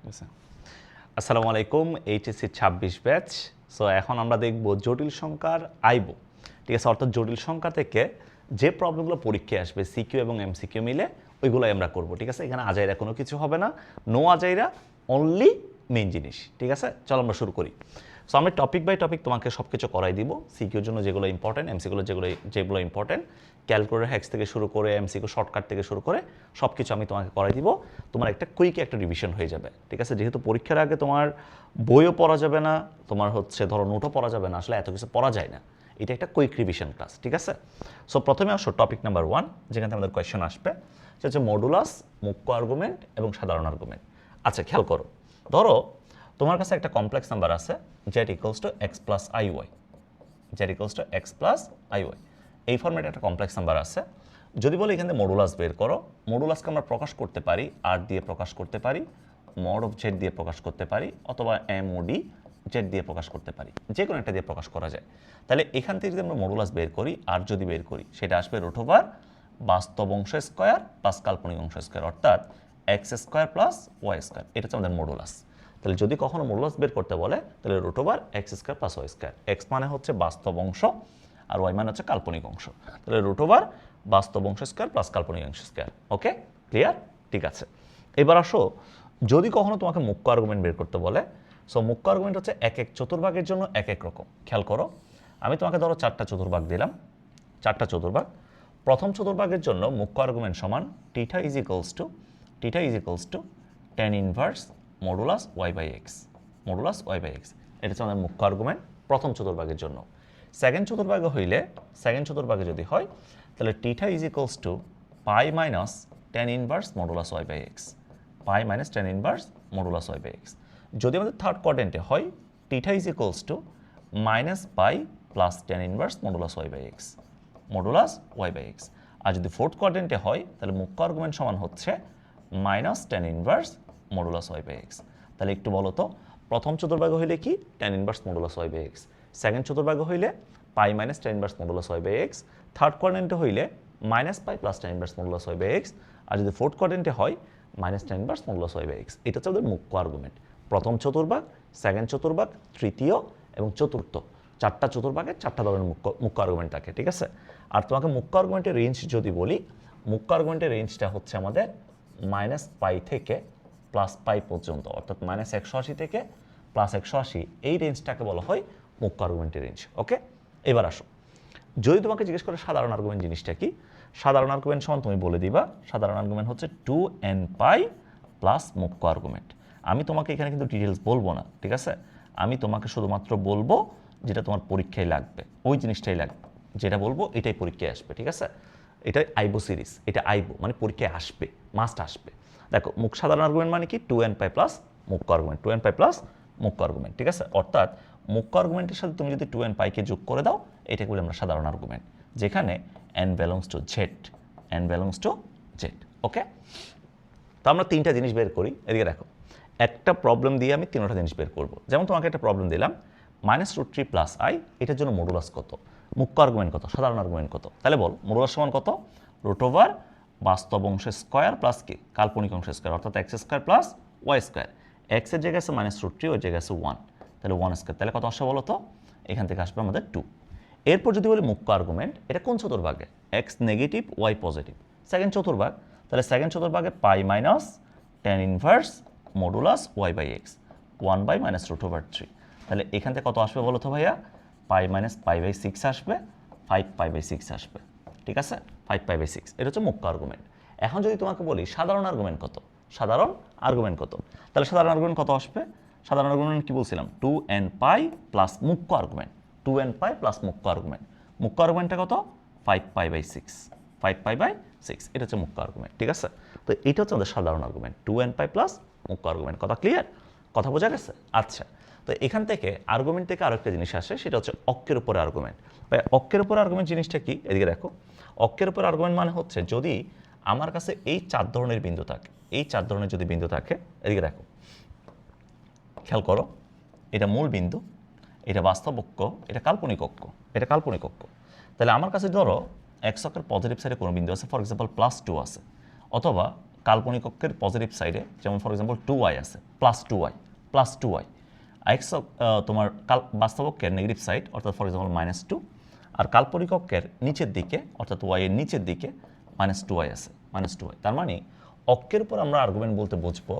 আচ্ছা। আসসালামু আলাইকুম, এইচএসসি 26 ব্যাচ। সো এখন আমরা দেখব জটিল সংখ্যার আইবো, ঠিক আছে, অর্থাৎ জটিল সংখ্যা থেকে যে প্রবলেমগুলো পরীক্ষায় আসবে সিকিউ এবং এমসিকিউ মিলে ওইগুলোই আমরা করব, ঠিক আছে। এখানে আজাইরা কোনো কিছু হবে না, নো আজাইরা, অনলি মেইন জিনিস, ঠিক আছে। চলো আমরা শুরু করি। সো আমি টপিক বাই টপিক তোমাকে সব কিছু করাই দিব, সিকিউর জন্য যেগুলো ইম্পর্টেন্ট, এমসিকিউর যেগুলো ইম্পর্টেন্ট, ক্যালকুলেটর হ্যাক্স থেকে শুরু করে এমসিকিউ শর্টকাট থেকে শুরু করে সব কিছু আমি তোমাকে করাই দিব। তোমার একটা কুইক একটা রিভিশন হয়ে যাবে, ঠিক আছে। যেহেতু পরীক্ষার আগে তোমার বইও পড়া যাবে না, তোমার ধরো নোটও পড়া যাবে না, আসলে এত কিছু পড়া যায় না। এটা একটা কুইক রিভিশন ক্লাস, ঠিক আছে। সো প্রথমে আসো টপিক নাম্বার 1, যেখানে আমাদের কোয়েশ্চেন আসবে, সেটা হচ্ছে মডুলাস, মুখ্য আর্গুমেন্ট এবং সাধারণ আর্গুমেন্ট। আচ্ছা, খেয়াল করো, ধরো তোমার কাছে একটা কমপ্লেক্স নাম্বার আছে Z equals to X plus I Y, Z equals to X plus I Y, এই ফর্মেটে একটা কমপ্লেক্স নাম্বার আছে। যদি বলি এখানে মডুলাস বের করো, মডুলাসকে আমরা প্রকাশ করতে পারি আর দিয়ে প্রকাশ করতে পারি, মড অফ জেড দিয়ে প্রকাশ করতে পারি, অথবা এমওডি জেড দিয়ে প্রকাশ করতে পারি, যে কোনো একটা দিয়ে প্রকাশ করা যায়। তাহলে এখান থেকে যদি আমরা মডুলাস বের করি আর যদি বের করি, সেটা আসবে রুট ওভার বাস্তব অংশ স্কোয়ার প্লাস কাল্পনিক অংশ স্কোয়ার, অর্থাৎ X square plus Y square. এটা হচ্ছে আমাদের মডুলাস। তাহলে যদি কখনো মডুলাস বের করতে বলে, তাহলে root over X square plus Y square. X মানে হচ্ছে বাস্তব অংশ আর ওয়াই মানে হচ্ছে কাল্পনিক অংশ, তাহলে রুট ওভার বাস্তব অংশ স্কোয়ার প্লাস কাল্পনিক অংশ স্কোয়ার। ওকে, ক্লিয়ার? ঠিক আছে। এবার আসো, যদি কখনো তোমাকে মুখ্য আর্গুমেন্ট বের করতে বলে, সো মুখ্য আর্গুমেন্ট হচ্ছে এক এক চতুর্ভাগের জন্য এক এক রকম। খেয়াল করো, আমি তোমাকে ধরো 4টা চতুর্ভাগ দিলাম, 4টা চতুর্ভাগ। প্রথম চতুর্ভাগের জন্য মুখ্য আর্গুমেন্ট সমান theta is equals to tan inverse modulus y by x, modulus y by x. এটা হচ্ছে আমাদের মুখ্য আর্গুমেন্ট প্রথম চতুর্ভাগের জন্য। সেকেন্ড চতুর্ভাগে যদি হয়, তাহলে theta is equals to pi minus tan inverse modulus y by x, pi minus tan inverse modulus y by x. যদি আমাদের থার্ড কোয়াড্রেন্টে হয়, theta is equals to minus pi plus tan inverse modulus y by x, modulus y by x. আর যদি fourth কোয়াড্রেন্টে হয়, তাহলে মুখ্য আর্গুমেন্ট সমান হচ্ছে minus tan inverse modulus y by x. তাহলে একটু বলো তো, প্রথম চতুর্ভাগে হইলে কি tan inverse modulus y by x, second চতুর্ভাগে হইলে pi minus tan inverse modulus y by x, third কোয়াড্রেন্টে হইলে minus pi plus tan inverse modulus y by x, আর যদি ফোর্থ কোয়াড্রেন্টে হয় minus tan inverse modulus y by x. এটা হচ্ছে আমাদের মুখ্য আর্গুমেন্ট। প্রথম চতুর্ভাগ, সেকেন্ড চতুর্ভাগ, তৃতীয় এবং চতুর্থ, 4টা চতুর্ভাগে 4টা ধরনের মুখ্য আর্গুমেন্ট থাকে, ঠিক আছে। আর তোমাকে মুখ্য আর্গুমেন্টের রেঞ্জ যদি বলি, মুখ্য আর্গুমেন্টের রেঞ্জটা হচ্ছে আমাদের মাইনাস পাই থেকে প্লাস পাই পর্যন্ত, অর্থাৎ মাইনাস 180 থেকে প্লাস 180, এই রেঞ্জটাকে বলা হয় মুখ্য আর্গুমেন্টের রেঞ্জ। ওকে, এবার আসো, যদি তোমাকে জিজ্ঞেস করে সাধারণ আর্গুমেন্ট জিনিসটা কি, সাধারণ আর্গুমেন্ট সমান তুমি বলে দিবা সাধারণ আর্গুমেন্ট হচ্ছে 2n পাই প্লাস মুখ্য আর্গুমেন্ট। আমি তোমাকে এখানে কিন্তু ডিটেলস বলবো না, ঠিক আছে। আমি তোমাকে শুধুমাত্র বলবো যেটা তোমার পরীক্ষায় লাগবে, ওই জিনিসটাই লাগবে, যেটা বলবো এটাই পরীক্ষায় আসবে, ঠিক আছে। এটা আইবো সিরিজ, এটা আইবো মানে পরীক্ষায় আসবে, মাস্ট আসবে। দেখো, সাধারণ আর্গুমেন্ট মানে কি, 2n পাই প্লাস মুখ্য আর্গুমেন্ট, 2n পাই প্লাস মুখ্য আর্গুমেন্ট, ঠিক আছে। অর্থাৎ মুখ্য আর্গুমেন্টের সাথে তুমি যদি 2n পাইকে যোগ করে দাও, এটাকে বলি আমরা সাধারণ আর্গুমেন্ট, যেখানে n belongs to Z, n belongs to Z. Okay, তো আমরা 3টা জিনিস বের করি। এদিকে দেখো, একটা প্রবলেম দিয়ে আমি 3টা জিনিস বের করব। যেমন তোমাকে একটা প্রবলেম দিলাম, -√3 প্লাস আই, এটার জন্য মডুলাস কত, মুখ্য আর্গুমেন্ট কত, সাধারণ আর্গুমেন্ট কত। তাহলে বল মডুলাস সমান কত, রুট ওভার বাস্তব অংশ স্কোয়ার প্লাস কি কাল্পনিক অংশ স্কোয়ার, অর্থাৎ X square plus Y square. এক্সের জায়গায় আছে -√3, ওই জায়গায় আছে 1, তাহলে 1 স্কোয়ার। তাহলে কত আসবে বলো তো, এখান থেকে আসবে আমাদের 2। এরপর যদি বলি মুখ্য আর্গুমেন্ট, এটা কোন চতুর্ভাগে, x negative y positive, second চতুর্ভাগ। তাহলে সেকেন্ড চতুর্ভাগে pi minus tan inverse modulus y by x, 1 by -√3। তাহলে এখান থেকে কত আসবে বলো তো ভাইয়া, পাই মাইনাস পাই বাই 6 আসবে, 5 পাই বাই 6 আসবে, ঠিক আছে, 5 পাই বাই 6। এটা হচ্ছে মুখ্য আর্গুমেন্ট। এখন যদি তোমাকে বলি সাধারণ আর্গুমেন্ট কত, সাধারণ আর্গুমেন্ট কত, তাহলে সাধারণ আর্গুমেন্ট কত আসবে, সাধারণ আর্গুমেন্ট কি বলছিলাম, 2n পাই প্লাস মুখ্য আর্গুমেন্ট, 2n পাই প্লাস মুখ্য আর্গুমেন্ট। মুখ্য আর্গুমেন্টটা কত, 5 পাই বাই 6, 5 পাই বাই 6, এটা হচ্ছে মুখ্য আর্গুমেন্ট, ঠিক আছে। তো এটা হচ্ছে আমাদের সাধারণ আর্গুমেন্ট, 2n পাই প্লাস মুখ্য আর্গুমেন্ট। কথা ক্লিয়ার, কথা বোঝা গেছে? আচ্ছা, তো এখান থেকে আর্গুমেন্ট থেকে আরেকটা জিনিস আসে, সেটা হচ্ছে অক্ষের উপরে আর্গুমেন্ট। ভাই অক্ষের উপরে আর্গুমেন্ট জিনিসটা কি, এদিকে দেখো, অক্ষের উপরে আর্গুমেন্ট মানে হচ্ছে যদি আমার কাছে এই 4 ধরনের বিন্দু থাকে, এই 4 ধরনের যদি বিন্দু থাকে, এদিকে দেখো, খেয়াল করো, এটা মূল বিন্দু, এটা বাস্তব অক্ষ, এটা কাল্পনিক অক্ষ, এটা কাল্পনিক অক্ষ। তাহলে আমার কাছে ধরো এক্স অক্ষের পজিটিভ সাইডে কোনো বিন্দু আছে, ফর এক্সাম্পল +2 আছে, অথবা কাল্পনিক অক্ষের পজিটিভ সাইডে যেমন ফর এক্সাম্পল 2y আছে, প্লাস টু ওয়াই এক্স তোমার বাস্তব অক্ষের নেগেটিভ সাইড অর্থাৎ ফর এক্সাম্পল -2, আর কাল্পনিক অক্ষের নিচের দিকে অর্থাৎ ওয়াই এর নিচের দিকে -2y আছে, -2y। তার মানে অক্ষের উপর আমরা আর্গুমেন্ট বলতে বুঝবো,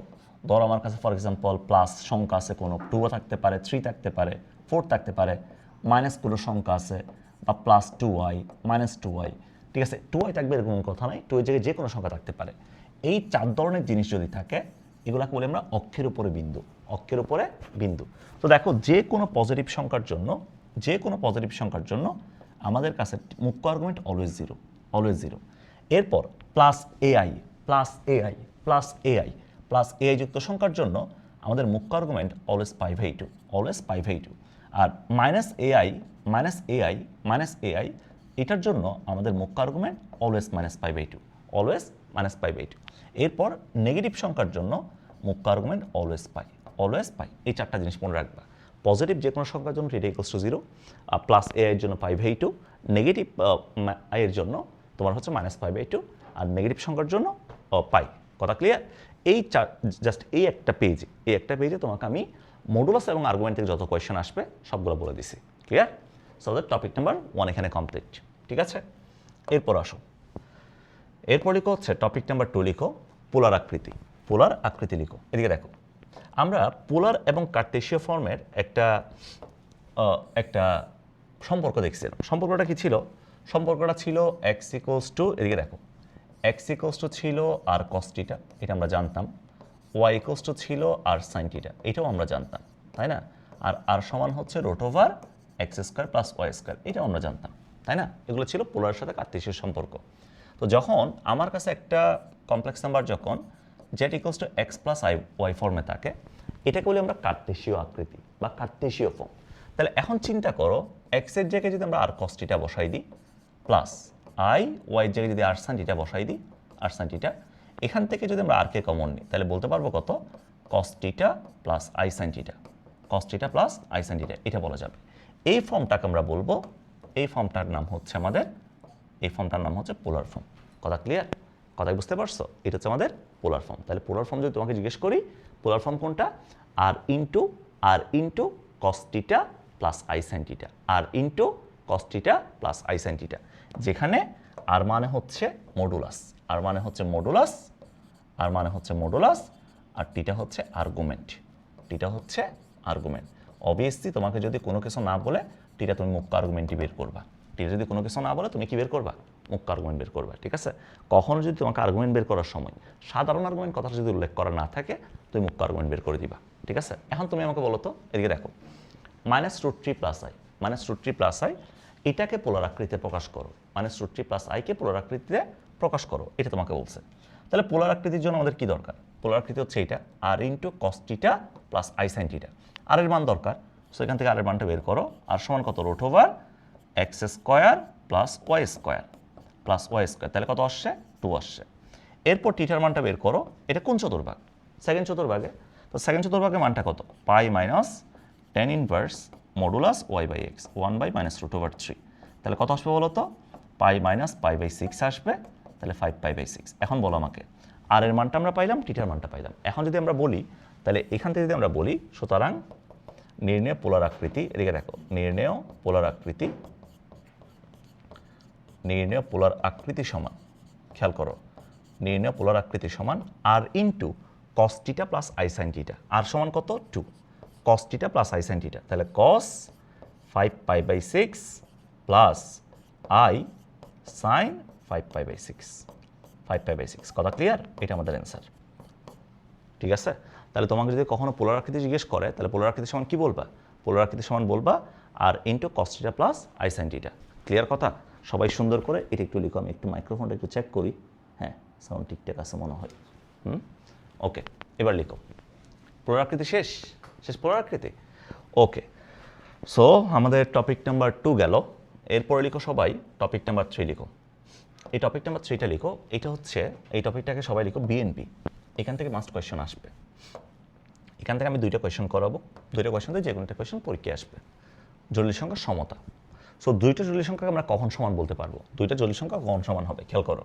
ধর আমার কাছে ফর এক্সাম্পল প্লাস সংখ্যা আছে, কোনো 2 থাকতে পারে, 3 থাকতে পারে, 4 থাকতে পারে, মাইনাস কোনো সংখ্যা আছে বা +2y, -2y, ঠিক আছে, 2y থাকবে এরকম কথা নাই, 2 এর জায়গায় যে কোনো সংখ্যা থাকতে পারে। এই 4 ধরনের জিনিস যদি থাকে এগুলোকে বলি আমরা অক্ষের উপরে বিন্দু, অক্ষের উপরে বিন্দু। তো দেখো যে কোনো পজিটিভ সংখ্যার জন্য আমাদের কাছে মুখ্য আর্গুমেন্ট অলওয়েজ জিরো। এরপর +ai যুক্ত সংখ্যার জন্য আমাদের মুখ্য আর্গুমেন্ট অলওয়েজ π/2, আর -ai এটার জন্য আমাদের মুখ্য আর্গুমেন্ট অলওয়েজ -π/2। এরপর নেগেটিভ সংখ্যার জন্য মুখ্য আর্গুমেন্ট অলওয়েজ পাই। এই 4টা জিনিস মনে রাখবা। পজিটিভ যে কোনো সংখ্যার জন্য থিটা ইকুয়ালস টু 0, +ai এর জন্য π/2, নেগেটিভ আই এর জন্য তোমার হচ্ছে -π/2, আর নেগেটিভ সংখ্যার জন্য পাই। কথা ক্লিয়ার? জাস্ট এই একটা পেজে তোমাকে আমি মডুলাস এবং আর্গুমেন্ট থেকে যত কোয়েশ্চেন আসবে সবগুলো বলে দিছি। Clear? So that topic number 1 এখানে কমপ্লিট। ঠিক আছে, এরপর আসো, এরপর লিখো হচ্ছে টপিক নাম্বার 2, লিখো পোলার আকৃতি লিখো। এদিকে দেখো, আমরা পোলার এবং কার্টেসীয় ফর্মের একটা সম্পর্ক দেখছিলাম। সম্পর্কটা কি ছিল? সম্পর্কটা ছিল x = এদিকে দেখো, x = ছিল r cos θ, এটা আমরা জানতাম। y = ছিল r sin θ, এটাও আমরা জানতাম, তাই না? আর r সমান হচ্ছে √x² + y², এটাও আমরা জানতাম, তাই না? এগুলো ছিল পোলারের সাথে কার্টেসীয় সম্পর্ক। তো যখন আমার কাছে একটা কমপ্লেক্স নাম্বার যখন z = x + y ফর্মে থাকে, এটাকে বলি আমরা কার্টেসীয় আকৃতি বা কার্টেসীয় ফর্ম। তাহলে এখন চিন্তা করো, x এর জায়গায় যদি আমরা r cos θ বসাই দিই, প্লাস y এর জায়গায় যদি r sin θ বসাই দিই, r sin θ, এখান থেকে যদি আমরা r কে কমন নিই তাহলে বলতে পারবো কত? cos θ + i sin θ, cos θ + i sin θ, এটা বলা যাবে। এই ফর্মটাকে আমরা বলবো, এই ফর্মটার নাম হচ্ছে পোলার ফর্ম। কথা ক্লিয়ার? কথা বুঝতে পারছো? এটা হচ্ছে আমাদের পোলার ফর্ম। তাহলে পোলার ফর্ম যদি তোমাকে জিজ্ঞেস করি, পোলার ফর্ম কোনটা? r into cos θ + i sin θ, r into cos θ + i sin θ, যেখানে r মানে হচ্ছে মডুলাস, আর θ হচ্ছে আর্গুমেন্ট। অবভিয়াসলি তোমাকে যদি কোনো কিছু না বলে θ তুমি মুখ্য আর্গুমেন্টই বের করবা। θ যদি কোনো কিছু না বলে তুমি কি বের করবা? মুখ্য আর্গুমেন্ট বের করবা। ঠিক আছে? কখনো যদি তোমাকে আর্গুমেন্ট বের করার সময় সাধারণ আর্গুমেন্ট কথাটা যদি উল্লেখ করা না থাকে, তুমি মুখ্য আর্গুমেন্ট বের করে দিবা। ঠিক আছে? এখন তুমি আমাকে বলো তো, এদিকে দেখো, -√3 + i, এটাকে পোলার আকৃতিতে প্রকাশ করো। -√3 + i কে পোলার আকৃতিতে প্রকাশ করো, এটা তোমাকে বলছে। তাহলে পোলার আকৃতির জন্য আমাদের কি দরকার? পোলার আকৃতি হচ্ছে এটা, r into cos θ + i sin θ। আর এর মান দরকার, সো এখান থেকে আর এর মানটা বের করো। আর সমান কত? √x² + y², তাহলে কত আসছে? 2 আসছে। এরপর থিটার মানটা বের করো। এটা কোন চতুর্ভাগ? সেকেন্ড চতুর্ভাগে। তো সেকেন্ড চতুর্ভাগের মানটা কত? π - tan ইনভার্স মডুলাস y/x, 1/-√3। তাহলে কত আসবে বলো তো? π - π/6 আসবে, তাহলে 5π/6। এখন বলো আমাকে, আর এর মানটা আমরা পাইলাম, থিটার মানটা পাইলাম। এখন যদি আমরা বলি, তাহলে এখান থেকে যদি আমরা বলি, সুতরাং নির্ণেয় পোলার আকৃতি, এদিকে দেখো, নির্ণেয় পোলার আকৃতি সমান, খেয়াল করো, নির্ণেয় পোলার আকৃতি সমান r into cos θ + i sin θ। আর সমান কত? 2 cos θ + i sin θ, তাহলে cos 5π/6 প্লাস i sin 5π/6। কথা ক্লিয়ার? এটা আমাদের অ্যান্সার। ঠিক আছে? তাহলে তোমাকে যদি কখনো পোলার আকৃতি জিজ্ঞেস করে, তাহলে পোলার আকৃতি সমান কি বলবা? পোলার আকৃতি সমান বলবা আর into cos θ + i sin θ। Clear কথা? সবাই সুন্দর করে এটা একটু লিখো। আমি একটু মাইক্রোফোনটা একটু চেক করি। হ্যাঁ, সাউন্ড ঠিকঠাক আছে মনে হয়। ওকে, এবার লিখো। পোলার আকৃতি শেষ পোলার আকৃতি। ওকে, সো আমাদের টপিক নাম্বার 2 গেল। এরপরে লিখো সবাই টপিক নাম্বার 3 লিখো। এই টপিক নাম্বার 3টা লিখো। এটা হচ্ছে, এই টপিকটাকে সবাই লিখো বিএনপি। এখান থেকে মাস্ট কোয়েশ্চেন আসবে। এখান থেকে আমি 2টা কোয়েশ্চেন করাবো। 2টা কোয়েশ্চেন দিয়ে যে কোনো একটা কোয়েশ্চেন পরীক্ষায় আসবে। জটিল সংখ্যার সমতা। সো 2টা জটিল সংখ্যাকে আমরা কখন সমান বলতে পারবো? 2টা জটিল সংখ্যা কখন সমান হবে খেয়াল করো।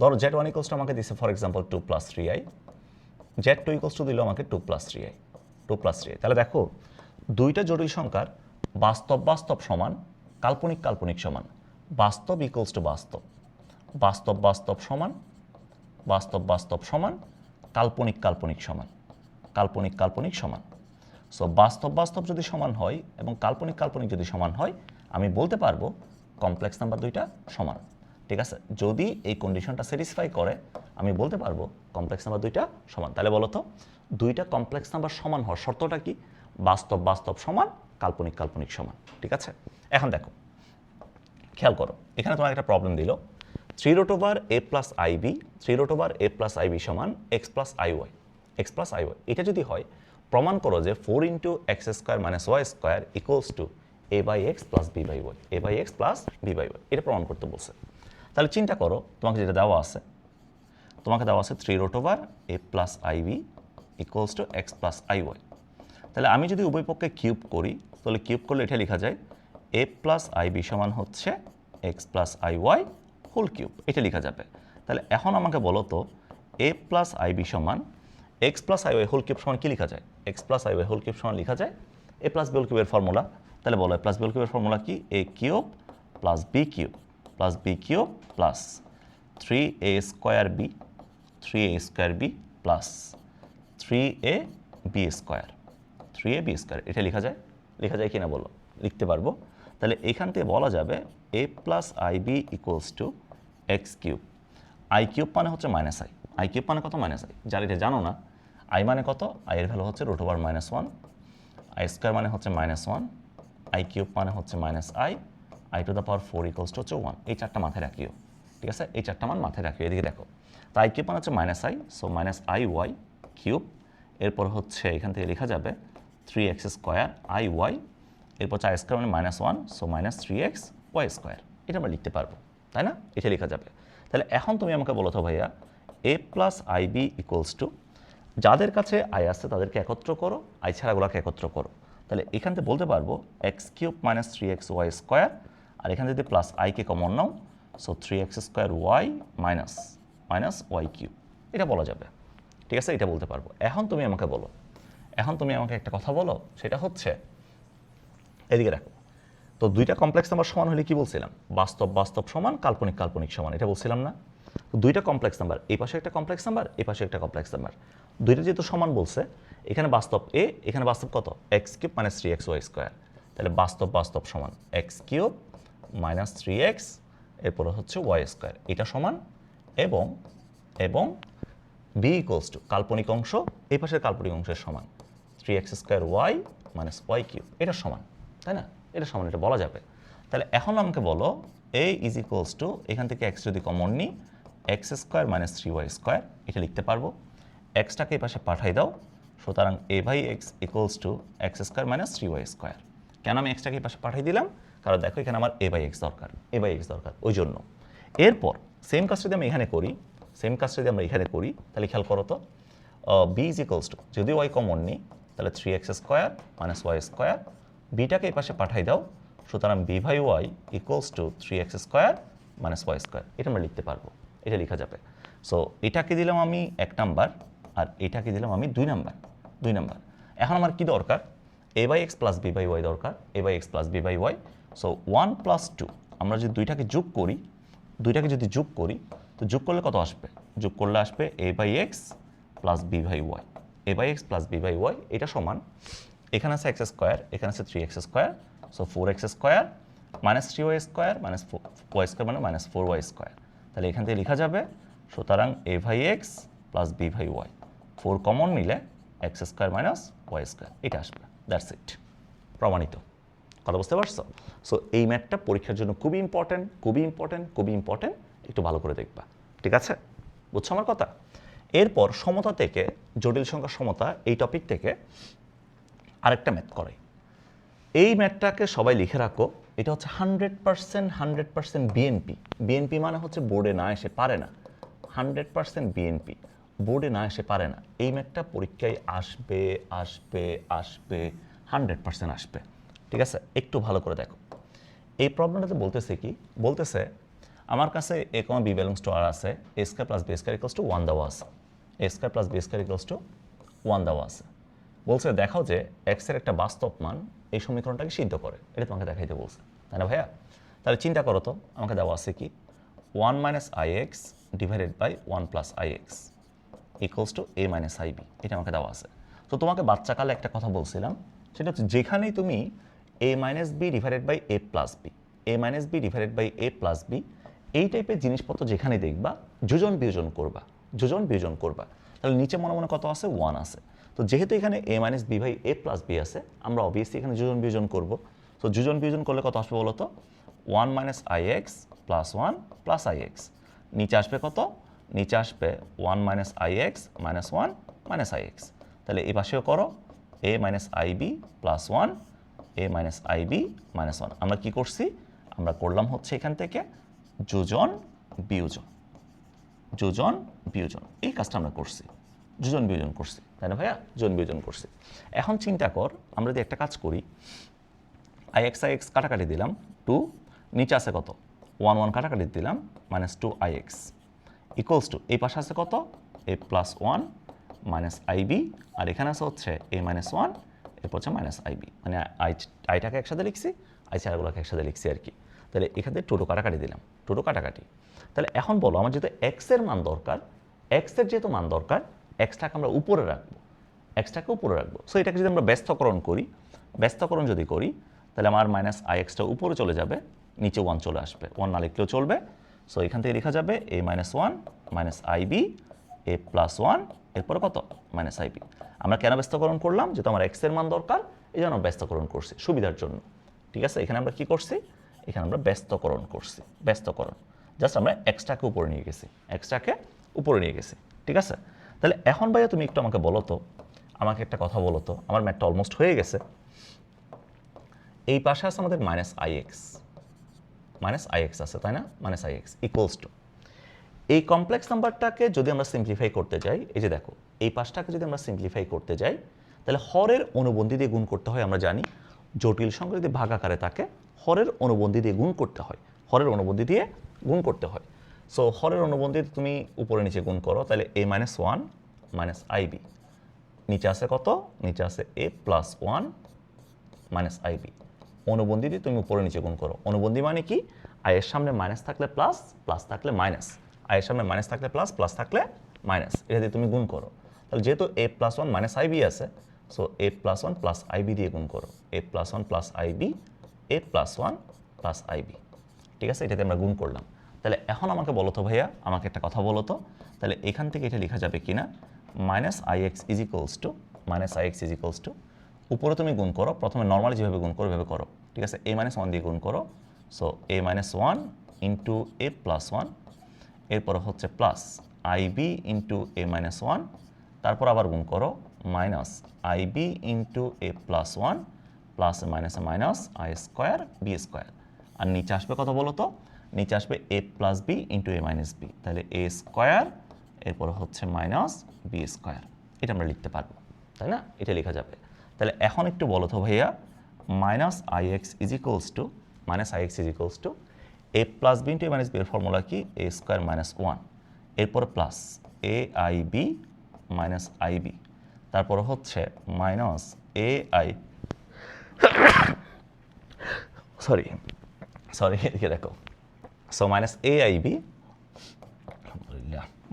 ধরো z1 = আমাকে দিচ্ছে for example 2 + 3i, z2 equals to দিল আমাকে 2 প্লাস 3i 2 প্লাস 3i। তাহলে দেখো দুইটা জটিল সংখ্যার বাস্তব বাস্তব সমান, কাল্পনিক কাল্পনিক সমান। বাস্তব ইকুয়ালস টু বাস্তব, বাস্তব বাস্তব সমান, বাস্তব বাস্তব সমান, কাল্পনিক কাল্পনিক সমান, কাল্পনিক কাল্পনিক সমান। সো বাস্তব বাস্তব যদি সমান হয় এবং কাল্পনিক কাল্পনিক যদি সমান হয়, আমি বলতে পারবো কমপ্লেক্স নাম্বার দুইটা সমান। ঠিক আছে, যদি এই কন্ডিশনটা স্যাটিসফাই করে আমি বলতে পারবো কমপ্লেক্স নাম্বার দুইটা সমান। তাহলে বলো তো দুইটা কমপ্লেক্স নাম্বার সমান হওয়ার শর্তটা কি? বাস্তব বাস্তব সমান, কাল্পনিক কাল্পনিক সমান। ঠিক আছে, এখন দেখো খেয়াল করো, এখানে তোমার একটা প্রবলেম দিল 3 root over a plus ib, 3 root over a plus ib সমান x plus iy, x plus iy। এটা যদি হয় প্রমাণ করো যে 4 into x square minus y square equals to a by x plus b by y, a by x plus b by y। এটা প্রমাণ করতে বলছে। তাহলে চিন্তা করো তোমাকে যেটা দেওয়া আছে, তোমাকে দেওয়া আছে 3 root over a plus ib equals to x plus iy। তাহলে আমি যদি উভয় পক্ষে কিউব করি তাহলে কিউব করলে এটা লেখা যায় a plus ib সমান হচ্ছে x plus iy whole cube, এটা লেখা যাবে। তাহলে এখন আমাকে বলো তো a plus ib সমান x plus iy whole cube সমান কি লেখা যায়? x plus iy whole cube সমান লেখা যায় a plus b হোল কিউবের ফর্মুলা। তাহলে বলো a plus b হোল কিউবের ফর্মুলা কি? a cube plus b cube plus b cube plus 3a square b, 3a square b plus 3a b square, 3a b square. এটা লেখা যায়? লেখা যায় কিনা বলো? লিখতে পারবো। তাহলে এখান থেকে বলা যাবে a plus ib equals to x cube. I cube মানে হচ্ছে মাইনাস আই, আই কিউব মানে কত? Minus I. যারা এটা জানো না, আই মানে কত? আই এর ভ্যালু হচ্ছে root over minus one, I square মানে হচ্ছে মাইনাস ওয়ান, আই কিউব মানে হচ্ছে minus I, I to the power 4 equals to হচ্ছে 1। এই চারটা মাথায় রাখিও। ঠিক আছে, এই চারটা মান মাথায় রাখিও। এদিকে দেখো, তো আই কিউব মানে হচ্ছে minus I, so minus I Y cube. এরপর হচ্ছে এখান থেকে লেখা যাবে 3x স্কোয়ার আই ওয়াই, এরপর হচ্ছে আই স্কোয়ার মানে minus one, so minus 3x Y square. এটা আমরা লিখতে পারবো, তাই না? এটা লেখা যাবে। তাহলে এখন তুমি আমাকে বলো তো ভাইয়া a plus I B equals to, যাদের কাছে আই আসছে তাদেরকে একত্র করো, আই ছাড়াগুলোকে একত্র করো। তাহলে এখান থেকে বলতে পারবো x cube minus 3x Y square, আর এখান থেকে প্লাস আইকে কমন নাও, so 3x square Y minus minus Y cube. এটা বলা যাবে। ঠিক আছে, এটা বলতে পারবো। এখন তুমি আমাকে বলো, এখন তুমি আমাকে একটা কথা বলো, সেটা হচ্ছে এদিকে রাখো। তো দুইটা কমপ্লেক্স নাম্বার সমান হলে কি বলছিলাম? বাস্তব বাস্তব সমান, কাল্পনিক কাল্পনিক সমান, এটা বলছিলাম না? দুইটা কমপ্লেক্স নাম্বার, এই পাশে একটা কমপ্লেক্স নাম্বার, এই পাশে একটা কমপ্লেক্স নাম্বার, দুইটা যেহেতু সমান বলছে, এখানে বাস্তব এ, এখানে বাস্তব কত? X cube minus 3x Y square. তাহলে বাস্তব বাস্তব সমান এক্স কিউব মাইনাস 3x, এরপরে হচ্ছে ওয়াই স্কোয়ার, এটা সমান। এবং এবং বি ইকুয়ালস টু কাল্পনিক অংশ এই পাশের কাল্পনিক অংশের সমান 3x square Y minus Y cube, এটা সমান, তাই না? এটা সমান, এটা বলা যাবে। তাহলে এখন আমাকে বলো a ইজ ইকুয়ালস টু, এখান থেকে x যদি কমন নিই, x square minus 3y square, এটা লিখতে পারবো। এক্সটাকে এই পাশে পাঠাই দাও, সুতরাং a by X equals to X square minus 3y square. কেন আমি এক্সটাকে এই পাশে পাঠাই দিলাম? কারণ দেখো এখানে আমার a বাই এক্স দরকার, a বাই এক্স দরকার, ওই জন্য। এরপর সেম কাজ যদি আমি এখানে করি, সেম কাজ যদি আমরা এখানে করি, তাহলে খেয়াল করো তো b ইজ ইকুয়ালস টু, যদি y কমন নিই তাহলে 3x square minus y square, বিটাকে এই পাশে পাঠাই দাও, সুতরাং b by y equals to 3x square minus y square. এটা আমরা লিখতে পারবো, এটা লেখা যাবে। সো এটাকে দিলাম আমি 1 নাম্বার, আর এটাকে দিলাম আমি 2 নাম্বার, 2 নাম্বার। এখন আমার কি দরকার? a by x plus B by Y দরকার, a by x plus B by Y. So 1 plus 2, আমরা যদি দুইটাকে যোগ করি, দুইটাকে যদি যোগ করি, তো যোগ করলে কত আসবে? যোগ করলে আসবে a by x plus B by y, a by x plus B by y, এটা সমান, এখানে আছে এক্স স্কোয়ার, এখানে আছে 3x square, so 4x square minus 3y square minus y square মানে মাইনাস 4y স্কোয়ার। তাহলে এখান থেকে লেখা যাবে, সুতরাং a by x plus B by y, 4 common নিলে x square minus y square, এটা আসবে। দ্যাটস ইট, প্রমাণিত। কথা বুঝতে পারছো? সো এই ম্যাথটা পরীক্ষার জন্য খুবই ইম্পর্টেন্ট, খুবই ইম্পর্টেন্ট, খুবই ইম্পর্টেন্ট, একটু ভালো করে দেখবা। ঠিক আছে, বুঝছো আমার কথা? এরপর সমতা থেকে, জটিল সংখ্যার সমতা, এই টপিক থেকে আরেকটা ম্যাথ করাই। এই ম্যাথটাকে সবাই লিখে রাখো, এটা হচ্ছে 100% বিএনপি। বিএনপি মানে হচ্ছে বোর্ডে না এসে পারে না, 100% বিএনপি, বোর্ডে না এসে পারে না। এই ম্যাথটা পরীক্ষায় আসবে আসবে আসবে, 100% আসবে। ঠিক আছে, একটু ভালো করে দেখো। এই প্রবলেমটাতে বলতেছে কি? বলতেছে আমার কাছে a, b belongs to r আছে, a square plus b square equals to 1 দেওয়া আছে। A square plus B square equals to 1 দেওয়া আছে। বলছে দেখাও যে এক্সের একটা বাস্তব মান এই সমীকরণটাকে সিদ্ধ করে, এটা তোমাকে দেখাইতে বলছে, তাই না ভাইয়া? তাহলে চিন্তা করো তো, আমাকে দেওয়া আছে কি 1 minus I X divided by 1 plus I X equals to A minus I B, এটা আমাকে দেওয়া আছে। তো তোমাকে বাচ্চাকালে একটা কথা বলছিলাম, সেটা হচ্ছে যেখানেই তুমি a minus b divided by a plus b, a minus b divided by a plus b, এই টাইপের জিনিসপত্র যেখানে দেখবা যোজন বিয়োজন করবা, যোজন বিয়োজন করবা। তাহলে নিচে মনে মনে কত আছে? 1 আছে। তো যেহেতু এখানে a minus b by a plus b আছে, আমরা অবভিয়াসলি এখানে যোজন বিয়োজন করবো। তো যোজন বিয়োজন করলে কত আসবে বলো তো? 1 minus I x plus 1 plus I x. নিচে আসবে কত? নিচে আসবে 1 minus I x minus 1 minus I x. তাহলে এই পাশেও করো a minus I b plus 1 a minus I B minus 1। আমরা কি করছি? আমরা করলাম হচ্ছে এখান থেকে যোজন বিয়োজন, যোজন বিয়োজন, এই কাজটা আমরা করছি, যোজন বিয়োজন করছি, তাই না ভাইয়া? যোজন বিয়োজন করছি। এখন চিন্তা কর, আমরা যদি একটা কাজ করি, আই এক্স কাটাকাটি দিলাম 2, নিচে আছে কত? 1 1 কাটাকাটি দিলাম minus 2 I X equals two এই পাশে আছে কত? A plus 1 minus I B, আর এখানে আছে হচ্ছে এ মাইনাস 1, এরপর হচ্ছে মাইনাস আই বি, মানে আইটাকে একসাথে লিখছি, আই চারগুলোকে একসাথে লিখছি আর কি। তাহলে এখান থেকে টোটো কাটাকাটি দিলাম, টোটো কাটাকাটি। তাহলে এখন বলো, আমার যেহেতু এক্সের মান দরকার, এক্সের যেহেতু মান দরকার, এক্সটাকে আমরা উপরে রাখবো, এক্সটাকে উপরে রাখবো। সো এটাকে যদি আমরা ব্যস্তকরণ করি, ব্যস্তকরণ যদি করি, তাহলে আমার মাইনাস আই এক্সটা উপরে চলে যাবে, নিচে 1 চলে আসবে, 1 না লিখলেও চলবে। সো এখান থেকে লেখা যাবে a minus 1 minus I b a plus 1, এরপরে কত? Minus I b. আমরা কেন ব্যস্তকরণ করলাম? যেহেতু আমার এক্সের মান দরকার, এই জন্য ব্যস্তকরণ করছি সুবিধার জন্য, ঠিক আছে? এখানে আমরা কি করছি? এখানে আমরা ব্যস্তকরণ করছি, ব্যস্তকরণ। জাস্ট আমরা এক্সটাকে উপরে নিয়ে গেছি, এক্সটাকে উপরে নিয়ে গেছি, ঠিক আছে? তাহলে এখন ভাইয়া তুমি একটু আমাকে বলো তো, আমাকে একটা কথা বলো তো, আমার ম্যাথটা অলমোস্ট হয়ে গেছে। এই পাশে আছে আমাদের মাইনাস আই এক্স আছে, তাই না? Minus I X equals two এই কমপ্লেক্স নাম্বারটাকে যদি আমরা সিম্পলিফাই করতে যাই, এই যে দেখো এই পাশটাকে যদি আমরা সিম্পলিফাই করতে যাই, তাহলে হরের অনুবন্ধী দিয়ে গুণ করতে হয়, আমরা জানি। জটিল সংখ্যা যদি ভাগ আকারে থাকে, হরের অনুবন্ধী দিয়ে গুণ করতে হয়, হরের অনুবন্ধী দিয়ে গুণ করতে হয়। সো হরের অনুবন্ধী তুমি উপরে নিচে গুণ করো, তাহলে এ মাইনাস 1 মাইনাস আই বি, নিচে আছে কত? নিচে আছে এ প্লাস 1 মাইনাস আই বি। অনুবন্ধী দিয়ে তুমি উপরে নিচে গুণ করো। অনুবন্ধী মানে কি? আয়ের সামনে মাইনাস থাকলে প্লাস, প্লাস থাকলে মাইনাস, আয়ের সামনে মাইনাস থাকলে প্লাস, প্লাস থাকলে মাইনাস, এটা দিয়ে তুমি গুণ করো। তাহলে যেহেতু a plus 1 minus I b আছে, so a plus 1 plus I b দিয়ে গুণ করো। A plus 1 plus I b a plus 1 plus I b, ঠিক আছে? এটাতে আমরা গুণ করলাম। তাহলে এখন আমাকে বলো তো ভাইয়া, আমাকে একটা কথা বলো তো, তাহলে এখান থেকে এটা লেখা যাবে কি না? Minus I X is equals to, minus I X is equals two, উপরে তুমি গুণ করো, প্রথমে নর্মালি যেভাবে গুণ করো এভাবে করো, ঠিক আছে? এ মাইনাস 1 দিয়ে গুণ করো, so a minus 1 into a plus 1, এরপর হচ্ছে plus I b into A minus 1, তারপর আবার গুণ করো minus I b into a plus 1 plus মাইনাসে minus i square b square, আর নিচে আসবে কত বলো তো? নিচে আসবে a plus B into A minus b, তাহলে এ স্কোয়ার এরপর হচ্ছে মাইনাস বি স্কোয়ার, এটা আমরা লিখতে পারবো, তাই না? এটা লেখা যাবে। তাহলে এখন একটু বলো তো ভাইয়া, minus I X is equals to, minus I X is equals to A plus B into A minus B এর ফর্মুলা কি? এ স্কোয়ার মাইনাস 1, এরপর plus A I B minus I B, তারপর হচ্ছে মাইনাস এ আই সরি এদিকে দেখো, so minus A I B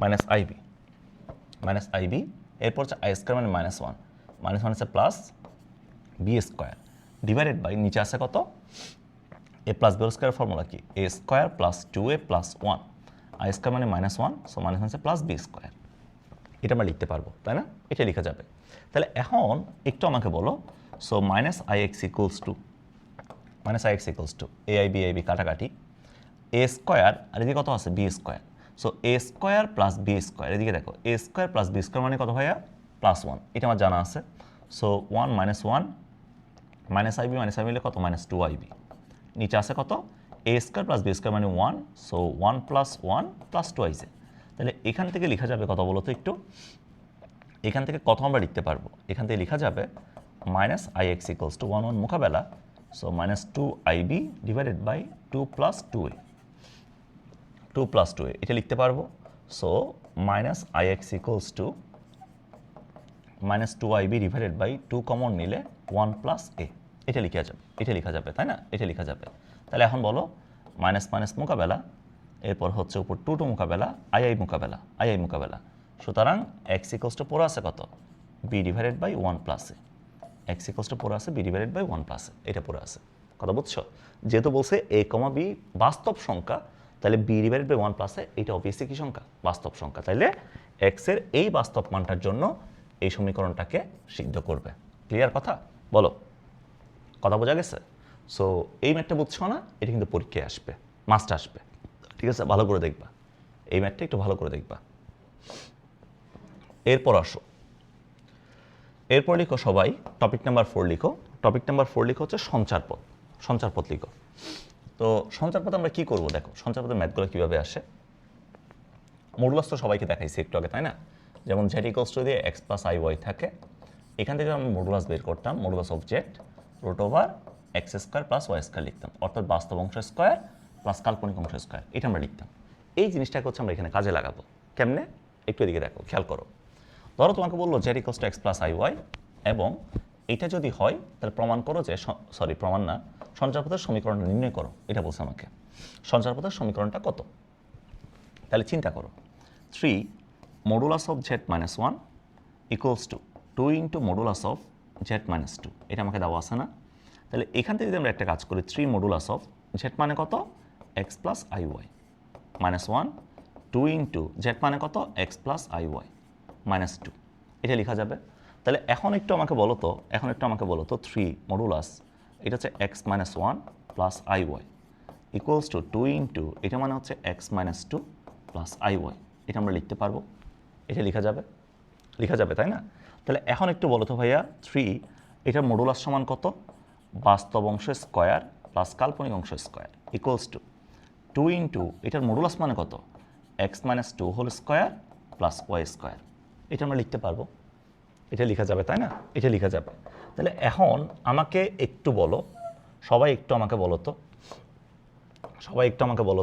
minus I B, minus I B, এরপর হচ্ছে I square মানে মাইনাস 1, মাইনাস 1 হচ্ছে plus B square divided by নিচে আছে কত? A plus B square formula কি? এ square plus 2a plus 1, i square মানে minus 1, so minus হচ্ছে প্লাস বি স্কোয়ার, এটা আমরা লিখতে পারবো, তাই না? এটা লেখা যাবে। তাহলে এখন একটু আমাকে বলো, so minus I X equals to, minus I X equals to A I B কাটাকাটি, এ স্কোয়ার আর এদিকে কত আছে? B square, so A square plus B square, এদিকে দেখো A square plus B square মানে কত ভাইয়া? প্লাস 1, এটা আমার জানা আছে। So 1 minus 1 minus I B মিলে কত? মাইনাস 2 আই বি, নিচে আছে কত? A square plus B square মানে 1, সো 1 প্লাস 1 প্লাস 2 আইজে। তাহলে এখান থেকে লেখা যাবে কত বলো তো একটু? এখান থেকে কত আমরা লিখতে পারবো? এখান থেকে লেখা যাবে minus I X equals to 1 1 মোকাবেলা, so minus 2 I B divided by 2 plus 2a, 2 plus 2a, এটা লিখতে পারবো। So minus I X equals to minus 2IB divided by 2 common নিলে 1 প্লাস এ, এটা লেখা যাবে তাই না, এটা লেখা যাবে। তাহলে এখন বলো মাইনাস মাইনাস মোকাবেলা, এরপর হচ্ছে উপর 2 মোকাবেলা, আই মোকাবেলা। সুতরাং এক্স ইকুয়ালস টু পড়ে আছে কত, B divided by 1 plus A, X equals to পড়ে আছে B divided by 1 plus A, এটা পড়ে আছে। কথা বুঝছো? যেহেতু বলছে এ কমা বি বাস্তব সংখ্যা, তাহলে B divided by 1 plus A, এটা অবভিয়াসলি কি সংখ্যা, বাস্তব সংখ্যা। তাইলে এক্স এর এই বাস্তব মানটার জন্য এই সমীকরণটাকে সিদ্ধ করবে। ক্লিয়ার কথা? বলো, কথা বোঝা গেছে? সো এই ম্যাথটা বুঝছো না, এটা কিন্তু পরীক্ষায় আসবে, মাস্ট আসবে। ঠিক আছে, ভালো করে দেখবা, এই ম্যাথটা একটু ভালো করে দেখবা। এরপর আসো, এরপর লিখো সবাই টপিক নাম্বার 4 লিখো। টপিক নাম্বার 4 লিখো হচ্ছে সঞ্চারপথ লিখো। তো সঞ্চারপথ আমরা কি করব দেখো, সঞ্চারপথের ম্যাথগুলো কীভাবে আসে। মডুলাস তো সবাইকে দেখাইছি একটু আগে তাই না, যেমন জেড ইকুয়ালস টু দিয়ে এক্স প্লাস আই ওয়াই থাকে, এখান থেকে আমরা মডুলাস বের করতাম, modulus of Z root over X square plus Y square লিখতাম, অর্থাৎ বাস্তব অংশ স্কোয়ার প্লাস কাল্পনিক অংশ স্কোয়ার, এটা আমরা লিখতাম। এই জিনিসটাকে হচ্ছে আমরা এখানে কাজে লাগাবো। কেমনে? একটু এদিকে দেখো, খেয়াল করো। ধরো তোমাকে বললো Z equals to X plus I Y, এবং এটা যদি হয় তাহলে প্রমাণ করো যে, প্রমাণ না, সঞ্চারপথের সমীকরণটা নির্ণয় করো, এটা বলছে আমাকে। সঞ্চারপথের সমীকরণটা কত? তাহলে চিন্তা করো, 3 modulus of Z minus 1 equals to 2 into modulus of Z minus 2, এটা আমাকে দেওয়া আছে না? তাহলে এখান থেকে যদি আমরা একটা কাজ করি, 3 মডুলাস অফ জেড মানে কত, X plus I Y minus 1, 2 into Z মানে কত, X plus I Y minus 2, এটা লেখা যাবে। তাহলে এখন একটু আমাকে বলো তো 3 মডুলাস, এটা হচ্ছে X minus 1 plus I Y equals to 2 into, এটা মানে হচ্ছে X minus 2 plus I Y, এটা আমরা লিখতে পারবো, এটা লেখা যাবে তাই না? তাহলে এখন একটু বলো তো ভাইয়া, 3 এটার মডুলাস সমান কত, বাস্তব অংশ স্কোয়ার প্লাস কাল্পনিক অংশ স্কোয়ার ইকুয়ালস টু 2 ইন্টু, এটার মডুলাস মানে কত, X minus 2 whole square plus Y square, এটা আমরা লিখতে পারবো, এটা লেখা যাবে তাই না, এটা লেখা যাবে। তাহলে এখন আমাকে একটু বলো, সবাই একটু আমাকে বলো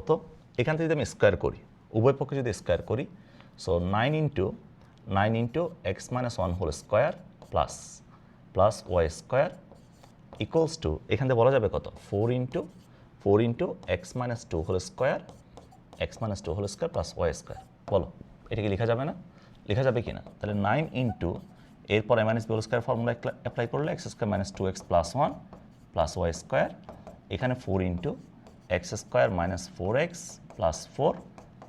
তো, এখান থেকে যদি আমি স্কোয়ার করি, উভয় পক্ষে যদি স্কোয়ার করি, so 9 into X minus 1 whole square plus Y square equals to, এখান থেকে বলা যাবে কত, 4 into X minus 2 whole square plus Y square. বলো, এটা কি লেখা যাবে না? লেখা যাবে কি না? তাহলে 9 ইন্টু, এরপর a minus B whole square formula apply করলে x square minus 2x plus 1 plus Y square, এখানে 4 into x square minus 4x plus 4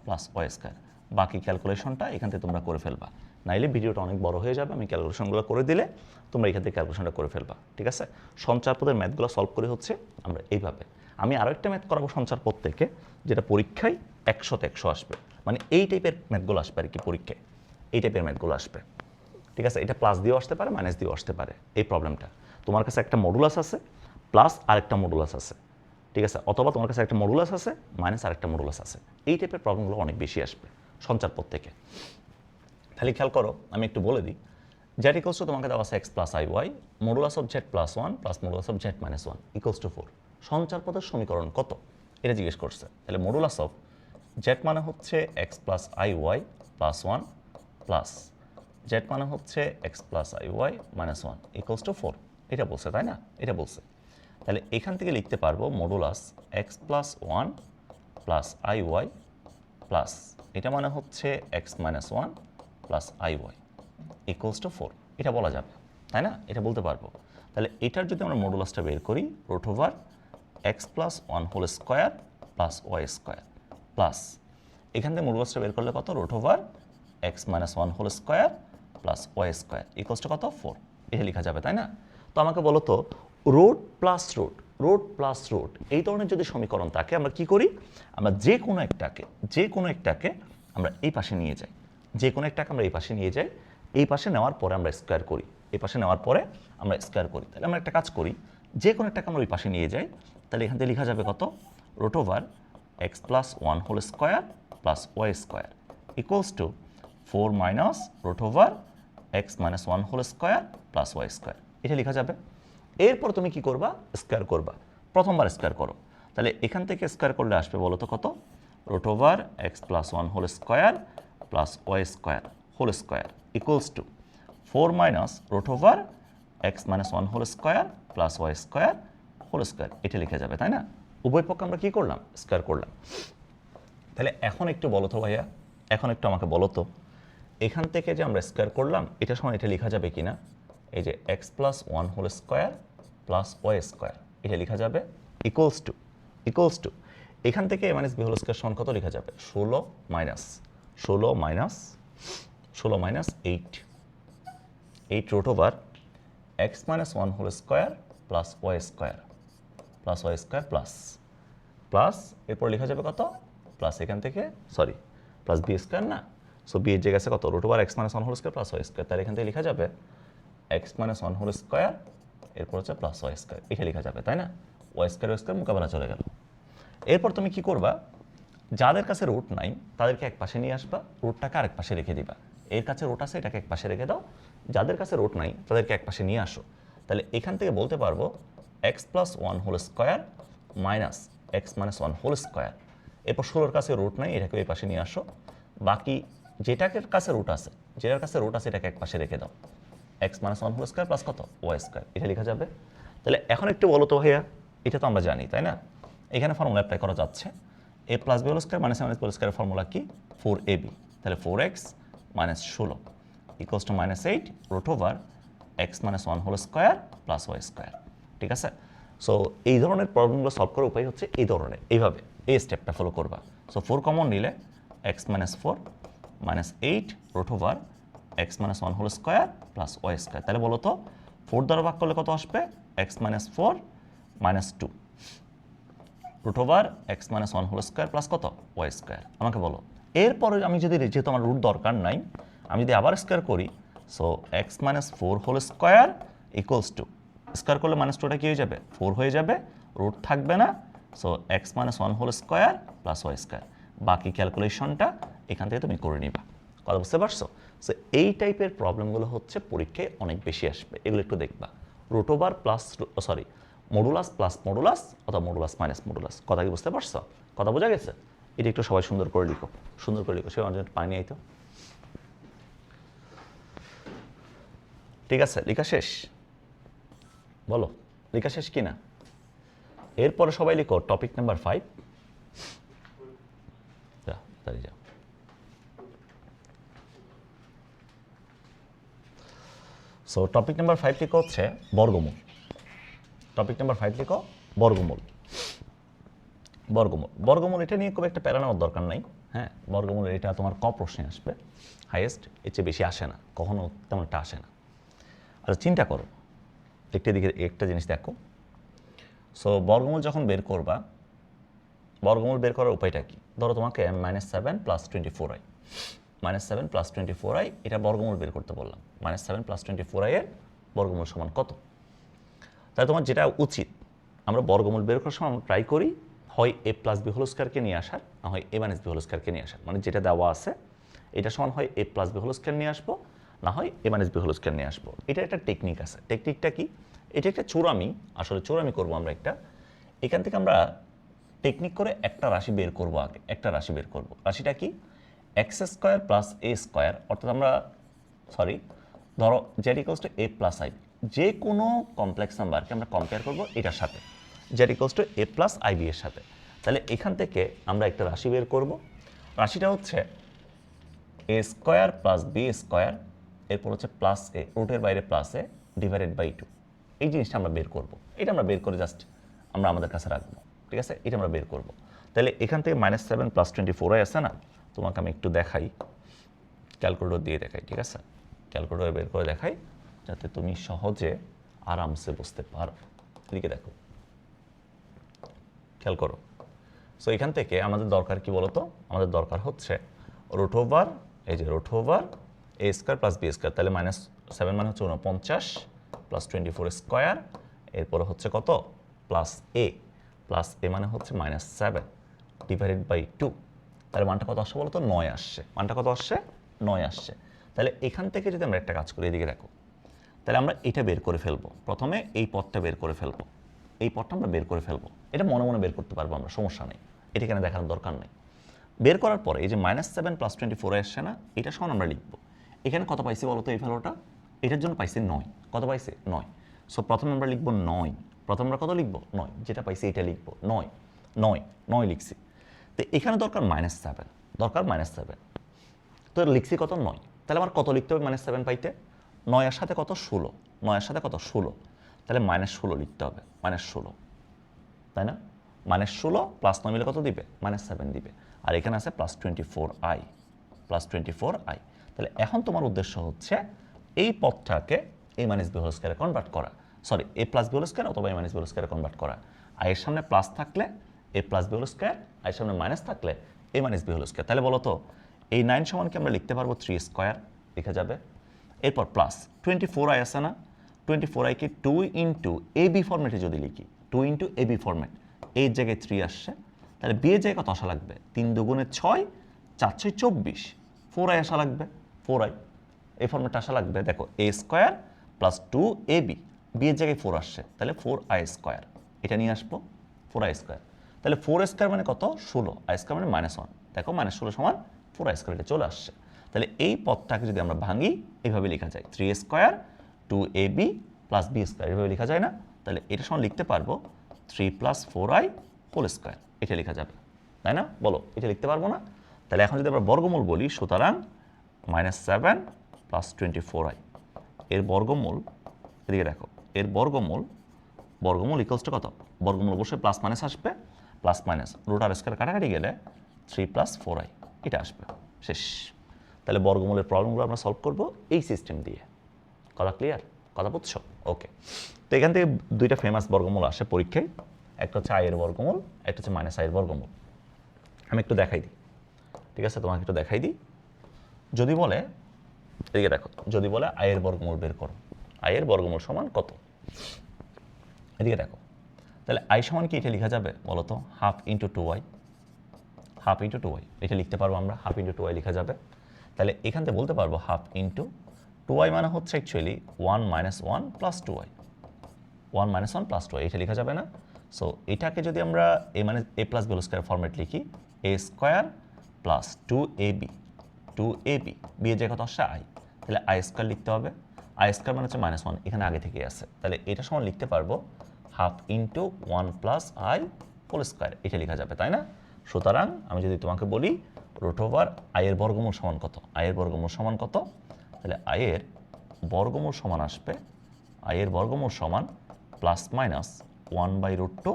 plus Y square. বাকি ক্যালকুলেশনটা এখান থেকে তোমরা করে ফেলবা, নাইলে ভিডিওটা অনেক বড় হয়ে যাবে। আমি ক্যালকুলেশনগুলো করে দিলে তোমরা এখান থেকে ক্যালকুলেশনটা করে ফেলবা, ঠিক আছে? সঞ্চারপথের ম্যাথগুলো সলভ করে হচ্ছে আমরা এইভাবে। আমি আরও একটা ম্যাথ করাবো সঞ্চারপথ থেকে, যেটা পরীক্ষায় 100তে 100 আসবে, মানে এই টাইপের ম্যাথগুলো আসবে আর কি পরীক্ষায়, এই টাইপের ম্যাথগুলো আসবে, ঠিক আছে? এটা প্লাস দিয়েও আসতে পারে, মাইনাস দিয়েও আসতে পারে। এই প্রবলেমটা তোমার কাছে একটা মডুলাস আছে প্লাস আরেকটা মডুলাস আছে, ঠিক আছে? অথবা তোমার কাছে একটা মডুলাস আছে মাইনাস আরেকটা মডুলাস আছে, এই টাইপের প্রবলেমগুলো অনেক বেশি আসবে সঞ্চারপথ থেকে। তাহলে খেয়াল করো, আমি একটু বলে দিই, জেড ইকুয়ালস টু তোমাকে দেওয়া আছে X plus I Y, modulus of Z plus 1 plus modulus of Z minus 1 equals to 4। সঞ্চারপথের সমীকরণ কত, এটা জিজ্ঞেস করছে। তাহলে মডুলাস অফ জেড মানে হচ্ছে x plus I Y plus 1 প্লাস জেড মানে হচ্ছে x plus I Y minus 1 equals to 4, এটা বলছে তাই না, এটা বলছে। তাহলে এখান থেকে লিখতে পারবো modulus X plus 1 plus I Y plus, এটা মানে হচ্ছে X minus 1 plus I Y equals to 4, এটা বলা যাবে তাই না, এটা বলতে পারবো। তাহলে এটার যদি আমরা মডুলাসটা বের করি, root over X plus 1 whole square plus Y square plus, এখান থেকে মডুলাসটা বের করলে কত, root over x minus 1 whole square plus Y square equals to কত, 4, এটা লেখা যাবে তাই না? তো আমাকে বলো তো, রুট প্লাস রুট এই ধরনের যদি সমীকরণ থাকে, আমরা কি করি, আমরা যে কোনো একটাকে আমরা এই পাশে নিয়ে যাই, এই পাশে নেওয়ার পরে আমরা স্কোয়ার করি, তাহলে আমরা একটা কাজ করি, যে কোনো একটাকে আমরা ওই পাশে নিয়ে যাই, তাহলে এখান থেকে লেখা যাবে কত, root over X plus 1 whole square plus Y square equals to 4 minus root over x minus 1 whole square plus Y square, এটা লেখা যাবে। এরপর তুমি কি করবা, স্কোয়ার করবা, প্রথমবার স্কোয়ার করো, তাহলে এখান থেকে স্কোয়ার করলে আসবে বলো তো কত, root over X plus 1 whole square plus Y square whole square equals to 4 minus root over x minus 1 whole square plus Y square whole square, এটা লিখে যাবে, তাই না? উভয় পক্ষে আমরা কী করলাম? স্কোয়ার করলাম। তাহলে এখন একটু বলো তো ভাইয়া, এখন একটু আমাকে বলো তো, এখান থেকে যে আমরা স্কোয়ার করলাম এটার সময় এটা লেখা যাবে কি না? এই যে X plus 1 whole square plus Y square, এটা লেখা যাবে ইকুয়ালস টু এখান থেকে A minus B whole square সমান কত লেখা যাবে? 16 minus 8 root over x minus 1 whole square plus Y square plus এরপর লেখা যাবে কত? প্লাস এখান থেকে প্লাস বি স্কোয়ার না, সো বি এর জায়গায় আছে কত? Root over x minus 1 whole square plus Y square, তাহলে এখান থেকে লেখা যাবে এক্স মাইনাস 1 হোল স্কোয়ার এরপর হচ্ছে প্লাস ওয়াই স্কোয়ার, এটা লেখা যাবে, তাই না? ওয়াই স্কোয়ার মোকাবেলা চলে গেল। এরপর তুমি কি করবা? যাদের কাছে রুট নাই তাদেরকে এক পাশে নিয়ে আসবা, রুটটাকে আরেক পাশে রেখে দিবা। এর কাছে রুট আছে, এটাকে এক পাশে রেখে দাও। যাদের কাছে রুট নাই তাদেরকে এক পাশে নিয়ে আসো। তাহলে এখান থেকে বলতে পারবো X plus 1 whole square minus X minus 1 whole square, এরপর 16-র কাছে রুট নাই, এটাকে এই পাশে নিয়ে আসো। বাকি যেটার কাছে রুট আছে এটাকে এক পাশে রেখে দাও। X minus 1 whole square plus কত? ওয়াই স্কোয়ার, এটা লেখা যাবে। তাহলে এখন একটু বলো তো ভাইয়া, এটা তো আমরা জানি, তাই না? এখানে ফর্মুলা অ্যাপ্লাই করা যাচ্ছে। A plus b whole square minus B whole স্কোয়ারের ফর্মুলা কি? 4ab, তাহলে 4x minus 16 equals to minus 8 root over x minus 1 whole square plus Y square, ঠিক আছে? সো এই ধরনের প্রবলেমগুলো সলভ করার উপায় হচ্ছে এই ধরনের, এইভাবে এই স্টেপটা ফলো করবা। সো 4 কমন নিলে X minus 4 minus 8 root over x minus 1 whole square plus Y square, তাহলে বলো তো 4 দ্বারা ভাগ করলে কত আসবে? X minus 4 minus 2 root over x minus 1 whole square plus কত? ওয়াই স্কোয়ার, আমাকে বলো। এরপরে আমি যদি, যেহেতু আমার রুট দরকার নাই, আমি যদি আবার স্কোয়ার করি, so X minus 4 whole square equals to, square করলে মাইনাস 2টা কী হয়ে যাবে? 4 হয়ে যাবে, রুট থাকবে না, so X minus 1 whole square plus Y square. বাকি ক্যালকুলেশনটা এখান থেকে তুমি করে নিবা। কথা বুঝতে পারছো? সো এই টাইপের প্রবলেমগুলো হচ্ছে পরীক্ষায় অনেক বেশি আসবে, এগুলো একটু দেখবা। Root over plus modulus plus modulus অথবা মডুলাস মাইনাস মডুলাস, কথা কি বুঝতে পারছো? কথা বোঝা গেছে? এটা একটু সবাই সুন্দর করে লিখো। সে অনেক পানি আইতো। ঠিক আছে, লেখা শেষ? বলো, লেখা শেষ কি না? এরপরে সবাই লিখো টপিক নাম্বার 5। দাঁড়িয়ে যাও। সো টপিক নাম্বার 5 লিখো হচ্ছে বর্গমূল। টপিক নাম্বার 5 লিখো বর্গমূল। এটা নিয়ে খুব একটা প্যারা নেওয়ার দরকার নাই। হ্যাঁ, বর্গমূল এটা তোমার ক প্রশ্নে আসবে হাইয়েস্ট, এর চেয়ে বেশি আসে না, কখনো তেমন একটা আসে না। আচ্ছা চিন্তা করো, একটা জিনিস দেখো। সো বর্গমূল যখন বের করবা, বর্গমূল বের করার উপায়টা কি? ধরো তোমাকে -7 প্লাস 24i, -7 প্লাস 24i এটা বর্গমূল বের করতে বললাম। -7 প্লাস 24i এর বর্গমূল সমান কত? তাই তোমার যেটা উচিত, আমরা বর্গমূল বের করার সময় আমরা ট্রাই করি হয় এ প্লাস বি হোল স্কোয়ারকে নিয়ে আসার, না হয় এ মাইনাস বি হোল স্কোয়ারকে নিয়ে আসার। মানে যেটা দেওয়া আছে এটা সমান হয় এ প্লাস বি হোল স্কোয়ার নিয়ে আসবো, না হয় এ মাইনাস বি হোল স্কোয়ার নিয়ে আসবো। এটা একটা টেকনিক আছে। টেকনিকটা কি? এটা একটা চোরামি, আসলে চোরামি করবো আমরা একটা। এখান থেকে আমরা টেকনিক করে একটা রাশি বের করবো। আগে একটা রাশি বের করবো। রাশিটা কি? X square plus a square, অর্থাৎ আমরা ধরো z equals to A plus i, যে কোনো কমপ্লেক্স নাম্বারকে আমরা কম্পেয়ার করবো এটার সাথে, z equals to A plus i b এর সাথে। তাহলে এখান থেকে আমরা একটা রাশি বের করব। রাশিটা হচ্ছে এ স্কোয়ার প্লাস বি স্কোয়ার, এরপর হচ্ছে প্লাস এ, রুটের বাইরে প্লাস এ ডিভাইডেড বাই 2। এই জিনিসটা আমরা বের করব। এটা আমরা বের করে জাস্ট আমরা আমাদের কাছে রাখবো, ঠিক আছে? এটা আমরা বের করব। তাহলে এখান থেকে -7 প্লাস 24i আছে না, তোমাকে আমি একটু দেখাই, ক্যালকুলেটর দিয়ে দেখাই, ঠিক আছে? ক্যালকুলেটর বের করে দেখাই যাতে তুমি সহজে আরামসে বুঝতে পারো। এদিকে দেখো, খেয়াল করো। সো এখান থেকে আমাদের দরকার কি বলতো? আমাদের দরকার হচ্ছে রুট ওভার, এই যে root over a square plus B square, তাহলে -7 মানে হচ্ছে 49 প্লাস 24 স্কোয়ার, এরপরে হচ্ছে কত? প্লাস এ মানে হচ্ছে -7 ডিভাইডেড বাই 2। তাহলে মানটা কত আসছে বলো তো? 9 আসছে। মানটা কত আসছে? 9 আসছে। তাহলে এখান থেকে যদি আমরা একটা কাজ করি, এদিকে দেখো, তাহলে আমরা এটা বের করে ফেলবো। প্রথমে এই পথটা বের করে ফেলবো, এই পথটা আমরা বের করে ফেলবো। এটা মনে মনে বের করতে পারবো আমরা, সমস্যা নেই, এটা এখানে দেখানোর দরকার নেই। বের করার পরে এই যে -7 + 24 আসছে না, এটা সমান আমরা লিখব। এখানে কত পাইছি বলো তো এই ভ্যালুটা? এটার জন্য পাইছি 9। কত পাইছে? 9। সো প্রথমে আমরা লিখব 9। প্রথমে আমরা কত লিখব? 9। যেটা পাইছি এটা লিখব 9 9 9 লিখছি। তো এখানে দরকার -7, দরকার -7। তো লিখছি কত? 9। তাহলে আমার কত লিখতে হবে -7 পাইতে? 9 এর সাথে কত? 16। 9 এর সাথে কত? 16। তাহলে -16 লিখতে হবে, -16, তাই না? -16 + 9 মিলে কত দিবে? -7 দিবে। আর এখানে আছে +24i, +24i। তাহলে এখন তোমার উদ্দেশ্য হচ্ছে এই পদটাকে a - b হোল স্কয়ারে কনভার্ট করা, sorry a + b whole square অথবা a - b হোল স্কয়ারে কনভার্ট করা। আর এর সামনে প্লাস থাকলে a + b হোল স্কয়ার, আর এর সামনে মাইনাস থাকলে a - b হোল স্কয়ার। তাহলে বলো তো এই 9 সমানকে আমরা লিখতে পারবো 3 স্কয়ার, লেখা যাবে। এরপর প্লাস 24i আছে না, 24i কে 2 ইন্টু ab ফরম্যাটে যদি লিখি, 2 ইন্টু ab ফরম্যাট, এর জায়গায় 3 আসছে, তাহলে b এর জায়গায় কত আসা লাগবে? 3 দুগুণে 6, 4 6 24, 4i আসা লাগবে, 4i এই ফরম্যাটটা আসা লাগবে। দেখো a square plus 2ab, b এর জায়গায় 4 আসছে, তাহলে 4i স্কয়ার, এটা নিয়ে আসবো 4i স্কয়ার। তাহলে 4 স্কয়ার মানে কত? 16, i স্কয়ার মানে -1। দেখো -16 সমান 4i স্কয়ার, এটা চলে আসছে। তাহলে এই পদটাকে যদি আমরা ভাঙি এইভাবে লেখা যায় 3 square 2ab plus b square, এইভাবে লেখা যায় না? তাহলে এটা সমান লিখতে পারবো 3 + 4i হোল স্কয়ার, এটা লেখা যাবে, তাই না? বলো এটা লিখতে পারবো না? তাহলে এখন যদি আমরা বর্গমূল বলি, সুতরাং -7 + 24i এর বর্গমূল, এদিকে দেখো এর বর্গমূল ইকুয়ালস টু কত? বর্গমূল অবশ্যই প্লাস মাইনাস আসবে, প্লাস মাইনাস রুট আর স্কয়ার কাটাকাটি গেলে 3 + 4i এটা আসবে, শেষ। তাহলে বর্গমূলের প্রবলেমগুলো আমরা সলভ করব এই সিস্টেম দিয়ে। কথা ক্লিয়ার? কথা বুঝছো? ওকে। তো এখান থেকে দুইটা ফেমাস বর্গমূল আসে পরীক্ষায়, একটা হচ্ছে i এর বর্গমূল, একটা হচ্ছে -i এর বর্গমূল। আমি একটু দেখাই দিই, ঠিক আছে? তোমাকে একটু দেখাই দিই। যদি বলে, এদিকে দেখো, যদি বলে i এর বর্গমূল বের করো, i এর বর্গমূল সমান কত? এদিকে দেখো, তাহলে i সমান কি এটা লেখা যাবে বলো তো? Half into 2i, half into 2i, এটা লিখতে পারবো আমরা, হাফ ইন্টু 2i লেখা যাবে। তাহলে এখান থেকে বলতে পারবো হাফ ইন্টু 2i মানে হচ্ছে অ্যাকচুয়ালি 1 - 1 + 2i, 1 - 1 + 2i, এটা লেখা যাবে না? সো এটাকে যদি আমরা a + b whole square format লিখি, a square plus 2ab, 2ab, b এর জায়গায় কত আসছে? i, তাহলে i স্কয়ার লিখতে হবে। i স্কয়ার মানে হচ্ছে -1, এখানে আগে থেকে আছে, তাহলে এটা সমান লিখতে পারবো half into 1 + i whole square, এটা লেখা যাবে, তাই না? সুতরাং আমি যদি তোমাকে বলি √i এর বর্গমূল সমান কত? i এর বর্গমূল সমান কত? তাহলে i এর বর্গমূল সমান আসবে, i এর বর্গমূল সমান ±1/√2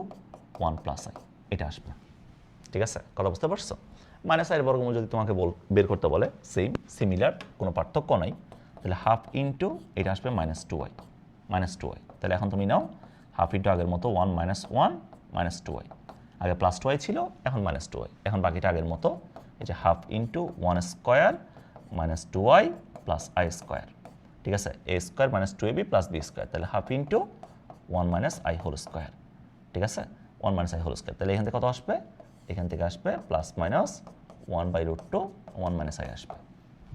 1 + i, এটা আসবে, ঠিক আছে? কথা বুঝতে পারছো? -i এর বর্গমূল যদি তোমাকে বের করতে বলে, সেম সিমিলার, কোনো পার্থক্য নাই। তাহলে হাফ ইন্টু এটা আসবে -2i, -2i। তাহলে এখন তুমি নাও হাফ ইন্টু আগের মতো 1 - 1 -2i, আগে +2i ছিল, এখন -2i, এখন বাকিটা আগের মতো, এই যে half into 1 square -2i + i square, ঠিক আছে? a square -2ab + b square, তাহলে half into 1 - i whole square, ঠিক আছে? 1 - i হোল স্কয়ার, তাহলে এখান থেকে কত আসবে? এখান থেকে আসবে ±1/√2 1 - i আসবে।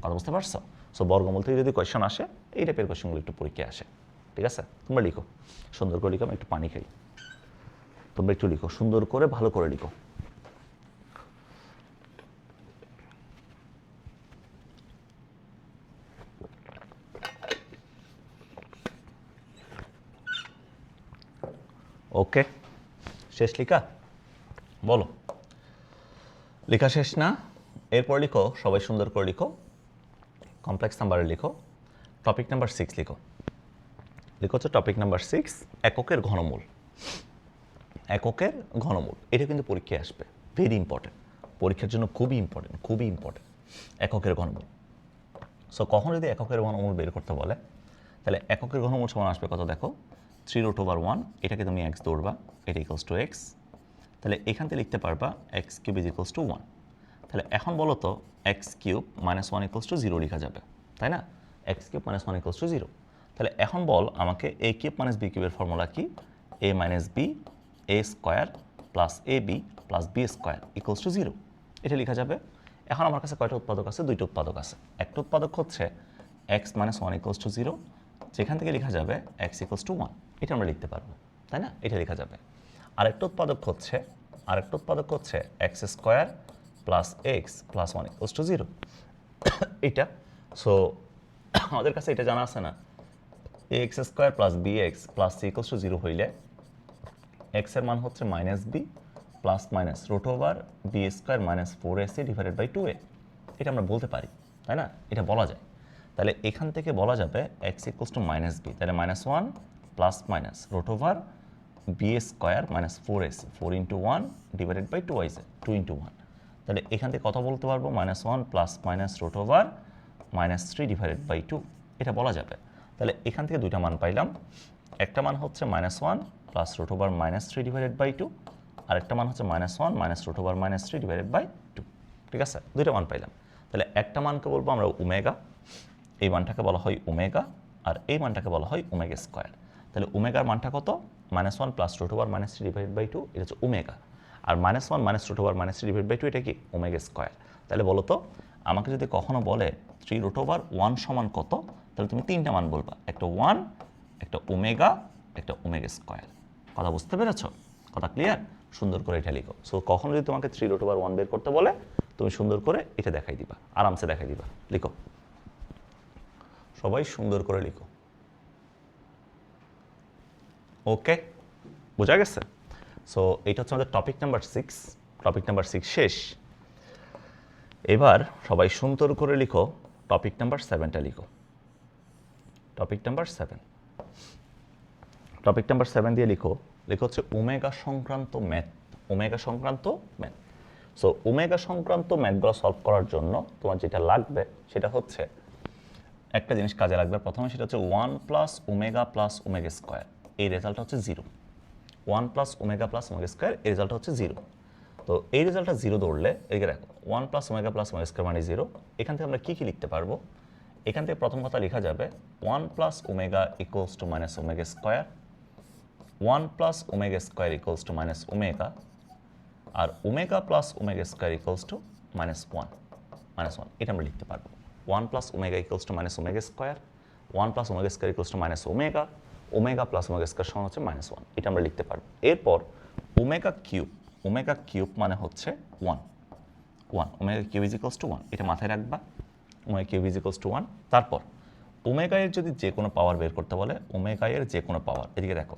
কথা বুঝতে পারছো? সো বর্গমূল থেকে যদি কোয়েশ্চেন আসে, এই টাইপের কোয়েশ্চেনগুলো একটু পরীক্ষায় আসে, ঠিক আছে? তোমরা লিখো, সুন্দর করে লিখো, আমি একটু পানি খাই। তোমরা একটু লিখো, সুন্দর করে ভালো করে লিখো। ওকে, শেষ লিখা? বলো, লেখা শেষ না? এরপর লিখো, সবাই সুন্দর করে লিখো, কমপ্লেক্স নাম্বারে লিখো, টপিক নাম্বার 6 লিখো। লিখো হচ্ছে টপিক নাম্বার 6, এককের ঘনমূল। এককের ঘনমূল, এটা কিন্তু পরীক্ষায় আসবে, ভেরি ইম্পর্টেন্ট, পরীক্ষার জন্য খুবই ইম্পর্টেন্ট, খুবই ইম্পর্টেন্ট এককের ঘনমূল। সো কখন যদি এককের ঘনমূল বের করতে বলে, তাহলে এককের ঘনমূল সমান আসবে কত? দেখো 3√1, এটাকে তুমি x ধরবা, এটা ইকুয়ালস টু x, তাহলে এখান থেকে লিখতে পারবা x³ = 1। তাহলে এখন বলো তো x³ - 1 = 0 লেখা যাবে, তাই না? x³ - 1 = 0। তাহলে এখন বল আমাকে a³ - b³ এর ফর্মুলা কি? a - b a square plus ab plus b square equals to 0, এটা লেখা যাবে। এখন আমার কাছে কয়টা উৎপাদক আছে? দুইটা উৎপাদক আছে। একটা উৎপাদক হচ্ছে x - 1 = 0, যেখান থেকে লেখা যাবে x = 1, এটা আমরা লিখতে পারবো, তাই না? এটা লেখা যাবে। আরেকটা উৎপাদক হচ্ছে x² plus x plus one equals to zero. এটা সো আমাদের কাছে এটা জানা আছে না, x square plus b x plus c equals to zero হইলে এক্স এর মান হচ্ছে minus b plus minus root over b square minus four a c divided by two a. এটা আমরা বলতে পারি, তাই না? এটা বলা যায়। তাহলে এখান থেকে বলা যাবে x equals to minus b, তাহলে minus one plus minus root over b square minus four a c, four into one divided by two আইসে, টু ইন্টু ওয়ান। তাহলে এখান থেকে কত বলতে পারবো, minus one plus minus root over minus three divided by two, এটা বলা যাবে। তাহলে এখান থেকে দুইটা মান পাইলাম, একটা মান হচ্ছে minus one plus root over minus three divided by two, আরেকটা মান হচ্ছে minus one minus root over minus three divided by two. ঠিক আছে, দুইটা মান পাইলাম। তাহলে একটা মানকে বলবো আমরা ওমেগা, এই মানটাকে বলা হয় ওমেগা, আর এই মানটাকে বলা হয় ওমেগা স্কোয়ার। তাহলে ওমেগার মানটা কত, minus one plus root over minus three divided by two, এটা হচ্ছে ওমেগা। আর minus one minus root over minus three divide by two, এটা কি ওমেগা স্কোয়ার। তাহলে বলো তো আমাকে যদি কখনো বলে থ্রি রুট ওভার ওয়ান সমান কত, তাহলে তুমি তিনটা মান বলবা, একটা ওয়ান, একটা ওমেগা, একটা ওমেগা স্কোয়ার। কথা বুঝতে পেরেছ? কথা ক্লিয়ার? সুন্দর করে এটা লিখো। সো কখনো যদি তোমাকে থ্রি রুট ওভার ওয়ান বের করতে বলে, তুমি সুন্দর করে এটা দেখাই দিবা, আরামসে দেখাই দিবা। লিখো, সবাই সুন্দর করে লিখো। ওকে, বোঝা গেছে? সো এটা হচ্ছে আমাদের টপিক নাম্বার 6। টপিক নাম্বার 6 শেষ। এবার সবাই সুন্দর করে লিখো টপিক নাম্বার 7টা লিখো। টপিক নাম্বার 7, টপিক নাম্বার 7 দিয়ে লিখো, লিখো হচ্ছে ওমেগা সংক্রান্ত ম্যাথ। ওমেগা সংক্রান্ত ম্যাথ। সো ওমেগা সংক্রান্ত ম্যাথগুলো সলভ করার জন্য তোমার যেটা লাগবে সেটা হচ্ছে একটা জিনিস কাজে লাগবে। প্রথমে সেটা হচ্ছে one plus omega plus omega square, এই রেজাল্টটা হচ্ছে zero. One plus omega plus omega square, এই রেজাল্টটা হচ্ছে জিরো। তো এই রেজাল্টটা জিরো ধরলে এদিকে দেখো, one plus omega plus omega square মানে জিরো। এখান থেকে আমরা কী কী লিখতে পারবো? এখান থেকে প্রথম কথা লেখা যাবে one plus omega equals to minus omega square, one plus omega square equals to minus omega, আর omega plus omega square equals to minus one. Minus one এটা আমরা লিখতে পারবো। One plus omega equals to minus omega square, one plus omega square equals to minus omega, omega plus omega square সমান হচ্ছে minus one, এটা আমরা লিখতে পারবো। এরপর ওমেগা কিউব, ওমেগা কিউব মানে হচ্ছে one, one omega cube is equals to one, এটা মাথায় রাখবা, omega cube is equals to one. তারপর ওমেগা এর যদি যে কোনো পাওয়ার বের করতে বলে, ওমেগা এর যে কোনো পাওয়ার, এদিকে দেখো,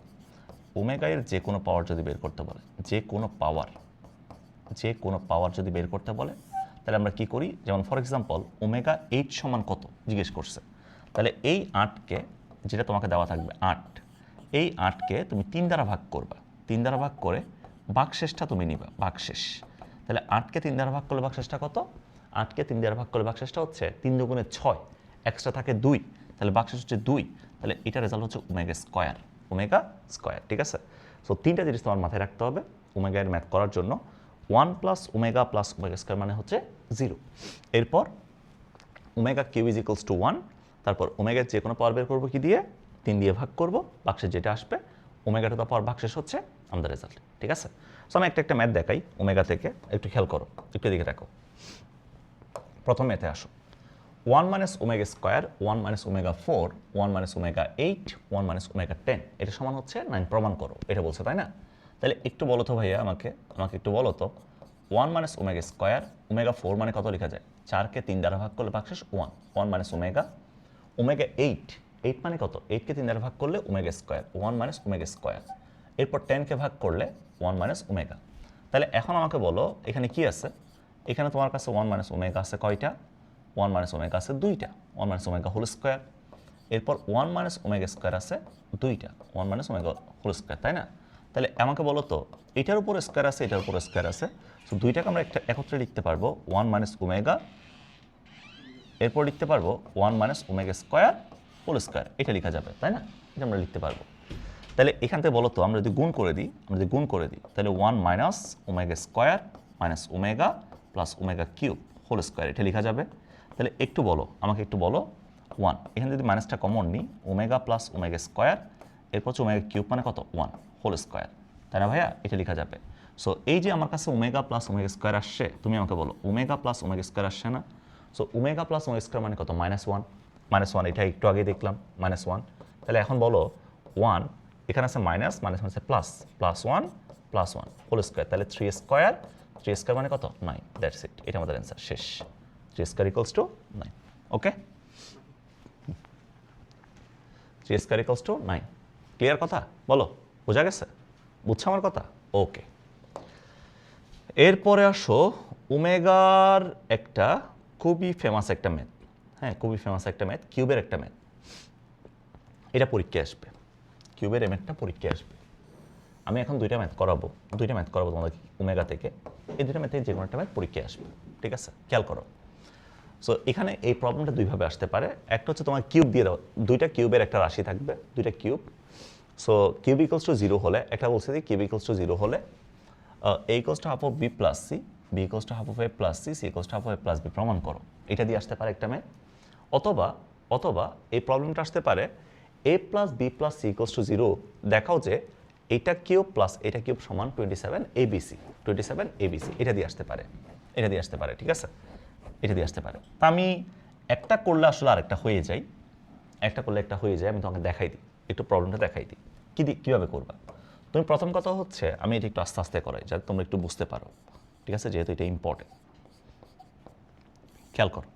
ওমেগা এর যে কোনো পাওয়ার যদি বের করতে বলে, যে কোনো পাওয়ার, যে কোনো পাওয়ার যদি বের করতে বলে, তাহলে আমরা কি করি, যেমন ফর এক্সাম্পল ওমেগা 8 সমান কত জিজ্ঞেস করছে, তাহলে এই 8কে, যেটা তোমাকে দেওয়া থাকবে 8, এই 8কে তুমি 3 দ্বারা ভাগ করবা, 3 দ্বারা ভাগ করে ভাগশেষটা তুমি নিবা, ভাগশেষ। তাহলে 8কে 3 দ্বারা ভাগ করলে ভাগশেষটা কত? 8কে 3 দ্বারা ভাগ করলে ভাগশেষটা হচ্ছে 3 দুগুণে 6, এক্সট্রা থাকে 2, তাহলে ভাগশেষ হচ্ছে 2, তাহলে এটা রেজাল্ট হচ্ছে ওমেগা স্কোয়ার, ওমেগা স্কোয়ার। ঠিক আছে? সো তিনটা জিনিস তোমার মাথায় রাখতে হবে ওমেগা এর ম্যাথ করার জন্য। One plus omega plus omega square মানে হচ্ছে জিরো। এরপর omega cube is equals to one, তারপর ওমেগার যে কোনো পাওয়ার বের করবো কি দিয়ে, 3 দিয়ে ভাগ করবো, ভাগশেষ যেটা আসবে ওমেগা টু দ্য পাওয়ার ভাগশেষ হচ্ছে আমাদের রেজাল্ট। ঠিক আছে? সো আমি একটা ম্যাথ দেখাই ওমেগা থেকে, একটু খেয়াল করো, একটু দিকে দেখো। প্রথম ম্যাথে আসো, 1 minus omega square, 1 minus omega 4, 1 minus omega 8, 1 minus omega 10, এটা সমান হচ্ছে 9, প্রমাণ করো, এটা বলছে তাই না? তাহলে একটু বলো তো ভাইয়া, আমাকে একটু বলো তো, 1 মাইনাস ওমেগা স্কোয়ার, ওমেগা 4 মানে কত লেখা যায়, 4কে 3 দ্বারা ভাগ করলে ভাগশেষ 1, 1 মাইনাস ওমেগা, ওমেগা 8, 8 মানে কত, 8কে 3 দ্বারা ভাগ করলে omega square, 1 minus omega square. এরপর 10কে ভাগ করলে 1 মাইনাস ওমেগা। তাহলে এখন আমাকে বলো এখানে কি আছে, এখানে তোমার কাছে 1 মাইনাস ওমেগা আছে কয়টা, 1 মাইনাস ওমেগা আছে 2টা, 1 মাইনাস ওমেগা হোল স্কোয়ার। এরপর 1 মাইনাস ওমেগা স্কোয়ার আছে 2টা, 1 মাইনাস ওমেগা হোল স্কোয়ার, তাই না? তাহলে আমাকে বলো তো এটার উপর স্কোয়ার আছে, এটার উপর স্কোয়ার আছে, সো দুইটাকে আমরা একটা একত্রে লিখতে পারবো 1 মাইনাস ওমেগা, এরপর লিখতে পারবো 1 minus omega square whole square, এটা লেখা যাবে তাই না? এটা আমরা লিখতে পারবো। তাহলে এখান থেকে বলো তো আমরা যদি গুণ করে দিই, তাহলে 1 minus omega square minus omega plus omega cube whole square, এটা লেখা যাবে। তাহলে একটু বলো, আমাকে একটু বলো 1, এখানে যদি মাইনাসটা কমন নিই, ওমেগা প্লাস ওমেগা স্কোয়ার, এরপর হচ্ছে ওমেগা কিউব মানে কত, 1 হোল স্কোয়ার, তাই না ভাইয়া? এটা লেখা যাবে। সো এই যে আমার কাছে ওমেগা প্লাস ওমেগা স্কোয়ার আসছে, তুমি আমাকে বলো ওমেগা প্লাস ওমেগা স্কোয়ার আসছে না? So omega plus omega square মানে কত, -1, -1, এটা একটু আগে দেখলাম -1। তাহলে এখন বলো 1, এখানে আছে মাইনাস, মাইনাস মানে প্লাস, +1 +1 হোল স্কোয়ার, তাহলে 3 স্কোয়ার 3 স্কয়ার মানে কত 9, দ্যাটস ইট, এটা আমাদের অ্যান্সার, শেষ। 3 স্কয়ার ইকুয়ালস টু 9, ওকে। 3 স্কয়ার ইকুয়ালস টু 9, ক্লিয়ার কথা? বলো, বোঝা গেছে? বুঝছো আমার কথা? ওকে। এরপরে আসো ওমেগার একটা খুবই ফেমাস একটা ম্যাথ, হ্যাঁ খুবই ফেমাস একটা ম্যাথ, কিউবের একটা ম্যাথ, এটা পরীক্ষায় আসবে, কিউবের এই ম্যাথটা পরীক্ষায় আসবে। আমি এখন দুইটা ম্যাথ করাবো তোমাদের ওমেগা থেকে, এই দুইটা ম্যাথ থেকে যে কোনো একটা ম্যাথ পরীক্ষায় আসবে, ঠিক আছে? খেয়াল করো। সো এখানে এই প্রবলেমটা দুইভাবে আসতে পারে, একটা হচ্ছে তোমার কিউব দিয়ে দাও, দুইটা কিউবের একটা রাশি থাকবে, দুইটা cube. So cube equals to 0 হলে, একটা বলছে যে কিউব ইকুয়ালস টু 0 হলে a equals to half of b plus c, b equals to half of a plus c, c equals to half of a plus b প্রমাণ করো, এটা দিয়ে আসতে পারে একটা ম্যাথ। অথবা এই প্রবলেমটা আসতে পারে a plus b plus c equals to 0, দেখাও যে এটা কিউব প্লাস এটা কিউব সমান 27 abc, 27 abc, এটা দিয়ে আসতে পারে, এটা দিয়ে আসতে পারে, ঠিক আছে? এটা দিয়ে আসতে পারে। তা আমি একটা করলে আসলে আরেকটা হয়ে যায়, একটা করলে একটা হয়ে যায়, আমি তোমাকে দেখাই দিই, একটু প্রবলেমটা দেখাই দিই কীভাবে করবা। তুমি প্রথম কথা হচ্ছে, আমি এটা একটু আস্তে আস্তে করাই যাতে তোমরা একটু বুঝতে পারো, ঠিক আছে, যেহেতু এটা ইম্পর্টেন্ট। খেয়াল করো।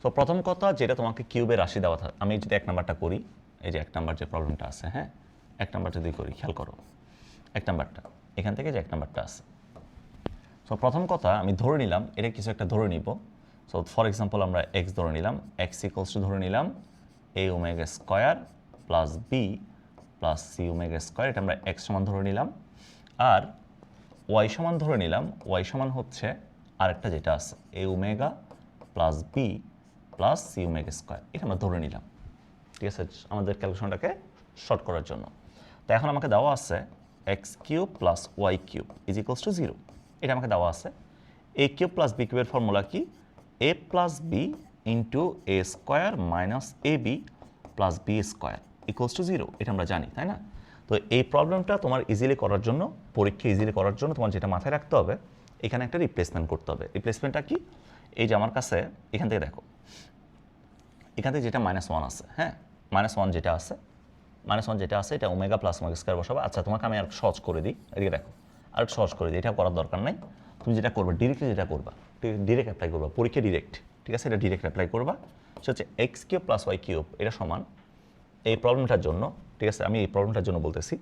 তো প্রথম কথা যেটা তোমাকে কিউবের রাশি দেওয়া থাকে, আমি যদি 1 নাম্বারটা করি, এই যে 1 নাম্বার যে প্রবলেমটা আছে, হ্যাঁ 1 নাম্বার যদি করি, খেয়াল করো 1 নাম্বারটা, এখান থেকে যে 1 নাম্বারটা আছে। সো প্রথম কথা আমি ধরে নিলাম, এটা কিছু একটা ধরে নিব। সো ফর এক্সাম্পল আমরা এক্স ধরে নিলাম, এক্স ইকুয়ালস টু ধরে নিলাম a omega square plus b plus c omega square, এটা আমরা এক্স সমান ধরে নিলাম। আর ওয়াই সমান ধরে নিলাম, ওয়াই সমান হচ্ছে আরেকটা যেটা আছে a omega plus b plus c omega square, এটা আমরা ধরে নিলাম, ঠিক আছে, আমাদের ক্যালকুলেশনটাকে শর্ট করার জন্য। তো এখন আমাকে দেওয়া আছে x cube plus y cube is equals to 0, এটা আমাকে দেওয়া আছে। এ কিউব প্লাস বি কিউবের ফর্মুলা কি? A plus B into a square minus a b plus B square equals to 0, এটা আমরা জানি, তাই না? তো এই প্রবলেমটা তোমার ইজিলি করার জন্য, পরীক্ষা ইজিলি করার জন্য তোমার যেটা মাথায় রাখতে হবে, এখানে একটা রিপ্লেসমেন্ট করতে হবে। রিপ্লেসমেন্টটা কি? এই যে আমার কাছে এখান থেকে দেখো, এখান থেকে যেটা -1 আছে, হ্যাঁ -1 যেটা আছে, -1 যেটা আছে, এটা ওমেগা প্লাস ওমেগা স্কোয়ার বসাবো। আচ্ছা তোমাকে আমি আর সহজ করে দিই, এদিকে দেখো, আর সহজ করে দিই, এটা করার দরকার নাই। তুমি যেটা করবে ডিরেক্টলি যেটা করবা, ডিরেক্ট অ্যাপ্লাই করবা, পরীক্ষা ডিরেক্ট, ঠিক আছে, এটা ডিরেক্ট অ্যাপ্লাই করবা। সেটা হচ্ছে x cube plus y cube, এটা সমান এই প্রবলেমটার জন্য, ঠিক আছে, আমি এই প্রবলেমটার জন্য বলতেছি,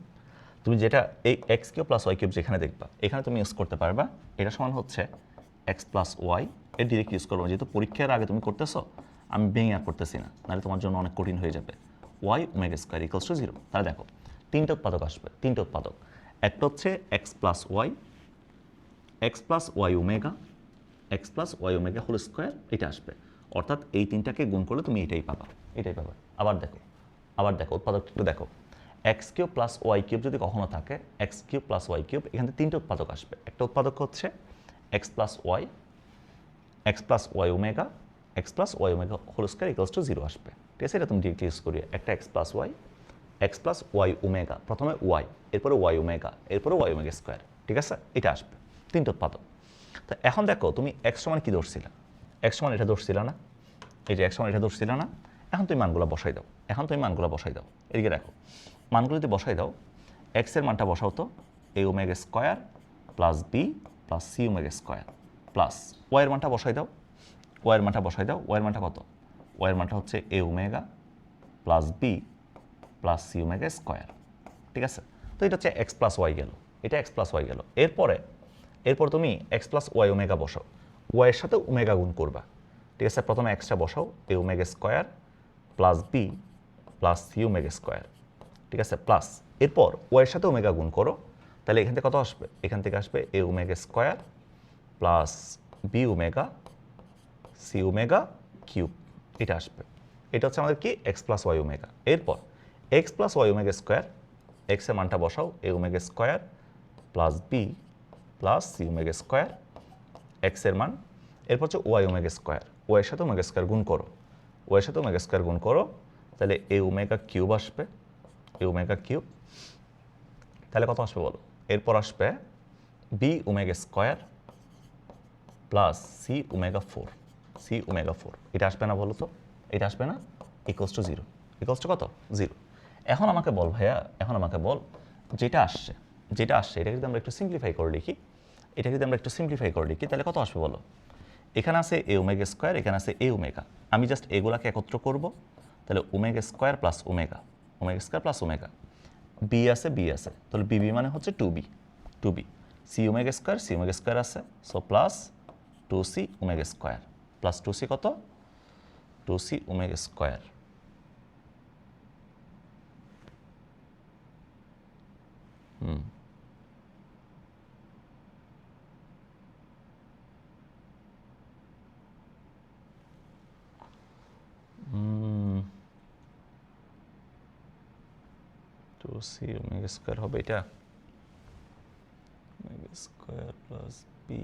তুমি যেটা এই x cube plus y cube যেখানে দেখবা, এখানে তুমি ইউজ করতে পারবা, এটা সমান হচ্ছে এক্স প্লাস ওয়াই, এর ডিরেক্ট ইউজ করবো, যেহেতু পরীক্ষার আগে তুমি করতেছো, আমি ভেঙে আর করতেছি না, নাহলে তোমার জন্য অনেক কঠিন হয়ে যাবে। Y omega square equals to 0, তাহলে দেখো তিনটে উৎপাদক আসবে, তিনটে উৎপাদক, একটা হচ্ছে x plus y omega, x plus y omega whole square, এটা আসবে, অর্থাৎ এই তিনটাকে গুণ করলে তুমি এটাই পাবা, এটাই পাবা। আবার দেখো উৎপাদকটা একটু দেখো, x cube plus y cube যদি কখনো থাকে, x cube plus y cube, এখান থেকে তিনটে উৎপাদক আসবে, একটা উৎপাদক হচ্ছে x plus y omega, x plus y omega whole square equals to 0 আসবে, ঠিক আছে, এটা তুমি ডিরেক্ট ইউজ করি, একটা এক্স প্লাস ওয়াই ওমেগা, প্রথমে ওয়াই, এরপরে ওয়াই ওমেগা, এরপরে ওয়াই ওমেগা স্কোয়ার, ঠিক আছে, এটা আসবে, তিনটে উৎপাদক। তো এখন দেখো তুমি এক্স সমান কি ধরছিলা, এক্স সমান এটা ধরছিলা না, এই যে এক্স সমান এটা ধরছিলা না, এখন তুমি মানগুলো বসাই দাও, এদিকে দেখো মানগুলো যদি বসাই দাও, এক্স এর মানটা বসাও তো a omega square plus b plus c omega square plus ওয়াইয়ের মানটা বসাই দাও, ওয়াইয়ের মানটা কত? ওয়াইয়ের মানটা হচ্ছে a omega plus b plus c omega square, ঠিক আছে। তো এটা হচ্ছে এক্স প্লাস ওয়াই গেল, এটা এক্স প্লাস ওয়াই গেল। এরপর তুমি এক্স প্লাস ওয়াই ওমেগা বসাও, ওয়াইয়ের সাথে ওমেগা গুণ করবা, ঠিক আছে, প্রথমে এক্সটা বসাও a omega square plus b plus c omega square, ঠিক আছে, প্লাস এরপর ওয়াইয়ের সাথে ওমেগা গুণ করো, তাহলে এখান থেকে কত আসবে? এখান থেকে আসবে a omega square plus b omega c omega cube, এটা আসবে, এটা হচ্ছে আমাদের কি এক্স প্লাস ওয়াই ওমেগা। এরপর x plus y omega square, এক্সের মানটা বসাও a omega square plus b plus c omega square, এক্সের মান, এরপর হচ্ছে ওয়াই ওমেগা স্কোয়ার, ওয়াইয়ের সাথে ওমেগা স্কোয়ার গুণ করো, তাহলে এ ওমেগা কিউব আসবে, তাহলে কত আসবে বলো? এরপর আসবে b omega square plus c omega four, এটা আসবে না বলো তো? এটা আসবে না, ইকুয়ালস টু 0, ইকুয়ালস টু কত? 0। এখন আমাকে বল ভাইয়া, যেটা আসছে এটা যদি আমরা একটু সিম্পলিফাই করে লিখি, এটা যদি আমরা একটু সিম্পলিফাই করে লিখি তাহলে কত আসবে বলো? এখানে আছে এ ওমেগা স্কোয়ার, এখানে আছে এ ওমেগা। আমি জাস্ট এগুলাকে একত্র করব, তাহলে omega square plus omega, omega square plus omega. B আছে, বি আছে, তাহলে বিবি মানে হচ্ছে 2b, 2b। C omega square আছে, so plus 2c omega square, plus 2c কত? 2c omega square. Two c omega square হবে এটা, omega square plus b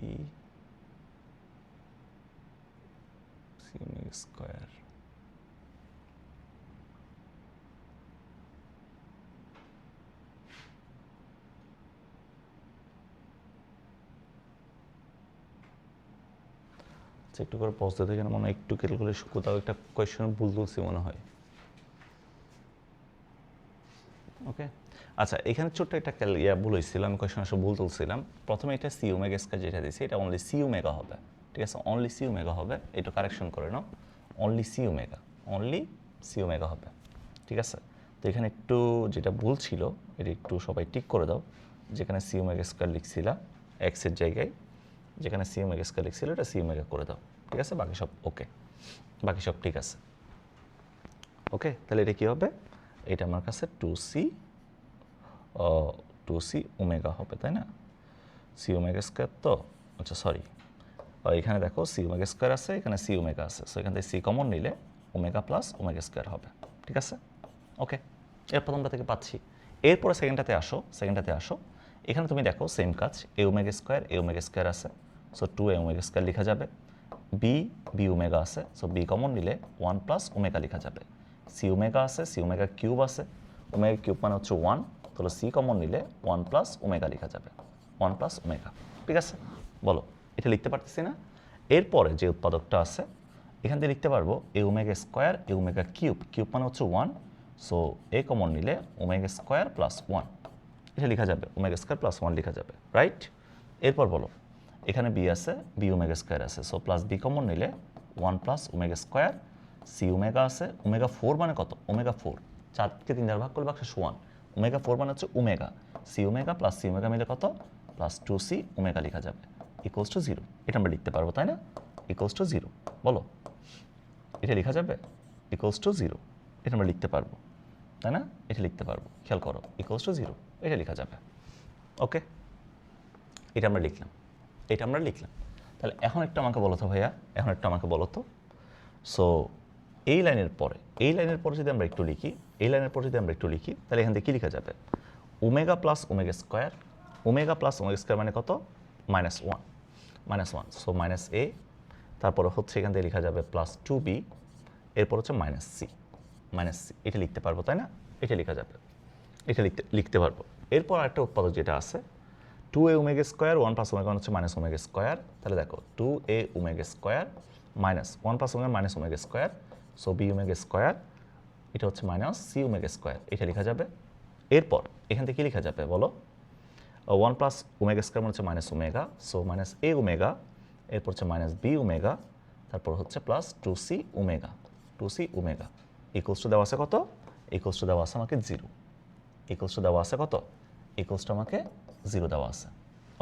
c omega square. একটু করে পজ দিতে যেন মনে হয় একটু ক্যালকুলেশন কোথাও একটা কোয়েশ্চেন ভুল তুলছি মনে হয়। ওকে, আচ্ছা এখানে ছোট্ট একটা ভুল হয়েছিল, আমি কোয়েশ্চেন আসলে ভুল তুলছিলাম। প্রথমে এটা সি ওমেগা স্কয়ার যেটা দিয়েছি এটা অনলি সি ওমেগা হবে, ঠিক আছে? অনলি সি ওমেগা হবে, এটা কারেকশন করে নাও। অনলি সি ওমেগা হবে, ঠিক আছে? তো এখানে একটু যেটা ভুল ছিল এটা একটু সবাই টিক করে দাও। যেখানে সি ওমেগা স্কয়ার লিখছিলা এক্সের জায়গায়, যেখানে সি ওমেগা স্কয়ার লিখছিল এটা সি ওমেগা করে দাও, ঠিক আছে? বাকি সব ওকে, বাকি সব ঠিক আছে। ওকে, তাহলে এটা কী হবে? এটা আমার কাছে 2c ওমেগা হবে, তাই না? সি ওমেগা স্কয়ার তো, আচ্ছা সরি, এখানে দেখো সি ওমেগা স্কয়ার আছে, এখানে সি ওমেগা আছে, সো এখান থেকে সি কমন নিলে ওমেগা প্লাস ওমেগা স্কয়ার হবে, ঠিক আছে? ওকে, এর প্রথমটা থেকে পাচ্ছি। এরপরে সেকেন্ডটাতে আসো। এখানে তুমি দেখো সেম কাজ, এ ওমেগা স্কয়ার আছে, সো 2a ওমেগা স্কয়ার লেখা যাবে। বি ওমেগা আছে, সো বি কমন নিলে 1 প্লাস ওমেগা লেখা যাবে। সি ওমেগা আছে, সি ওমেগা কিউব আছে, ওমেগা কিউব মানে হচ্ছে 1, তাহলে সি কমন নিলে 1 প্লাস ওমেগা লেখা যাবে, 1 প্লাস ওমেগা, ঠিক আছে? বলো, এটা লিখতে পারতেছি না? এরপরে যে উৎপাদকটা আছে এখান থেকে লিখতে পারবো এ ওমেগা স্কোয়ার, এ ওমেগা কিউব মানে হচ্ছে 1, সো এ কমন নিলে ওমেগা স্কোয়ার প্লাস 1 এটা লেখা যাবে, ওমেগা স্কোয়ার প্লাস 1 লেখা যাবে, রাইট? এরপর বলো, এখানে বি আছে, বি ওমেগা স্কোয়ার আছে, সো প্লাস বি কমন নিলে 1 plus omega square. C omega আছে, ওমেগা 4 মানে কত? ওমেগা 4, 4কে 3 দ্বারা ভাগ করলে বাক্সে 1, ওমেগা 4 মানে হচ্ছে omega. C omega plus c omega মিলে কত? প্লাস 2c ওমেগা লেখা যাবে, ইকুয়ালস টু 0। এটা আমরা লিখতে পারবো, তাই না? ইকুয়ালস টু 0, বলো এটা লেখা যাবে? ইকুয়ালস টু 0, এটা আমরা লিখতে পারবো, তাই না? এটা লিখতে পারবো, খেয়াল করো, ইকুয়ালস টু 0 এটা লেখা যাবে। ওকে, এটা আমরা লিখলাম। তাহলে এখন একটু আমাকে বলো তো ভাইয়া, সো এই লাইনের পরে যদি আমরা একটু লিখি, তাহলে এখান থেকে কী লেখা যাবে? ওমেগা প্লাস ওমেগা স্কোয়ার মানে কত? -1, সো মাইনাস এ, তারপরে হচ্ছে এখান থেকে লেখা যাবে প্লাস 2b, এরপর হচ্ছে মাইনাস সি, এটা লিখতে পারবো, তাই না? এটা লেখা যাবে, এটা লিখতে পারবো। এরপর আরেকটা উৎপাদক যেটা আছে 2a omega square, 1 plus omega হচ্ছে মাইনাস ওমেগা স্কোয়ার, তাহলে দেখো 2a omega square minus 1 plus omega minus omega square, so b omega square, এটা হচ্ছে মাইনাস সি ওমেগা স্কোয়ার, এটা লেখা যাবে। এরপর এখান থেকে কী লেখা যাবে বলো? 1 প্লাস ওমেগা স্কোয়ার মানে হচ্ছে মাইনাস ওমেগা, সো মাইনাস এ ওমেগা, এরপর হচ্ছে মাইনাস বি ওমেগা, তারপর হচ্ছে plus 2c omega, equals two দেওয়া আছে কত? ইকুয়ালস টু দেওয়া আছে আমাকে 0, আমাকে 0 দেওয়া আছে।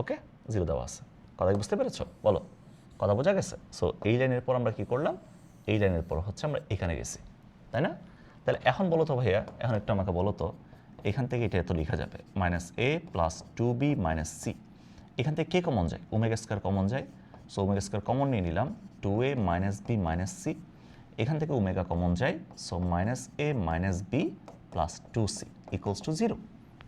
ওকে, 0 দেওয়া আছে, কথা বুঝতে পেরেছো? বলো, কথা বোঝা গেছে? সো এই লাইনের পর আমরা কি করলাম? এই লাইনের পর হচ্ছে আমরা এখানে গেছি, তাই না? তাহলে এখন বলো তো ভাইয়া, এখন একটু আমাকে বলো তো, এখান থেকে এটা এত লেখা যাবে minus a plus 2b minus c, এখান থেকে কে কমন যায়? ওমেগা স্কয়ার কমন যায়, সো ওমেগা স্কয়ার কমন নিয়ে নিলাম, 2a minus b minus c, এখান থেকে ওমেগা কমন যায়, so minus a minus b plus 2c equals to 0,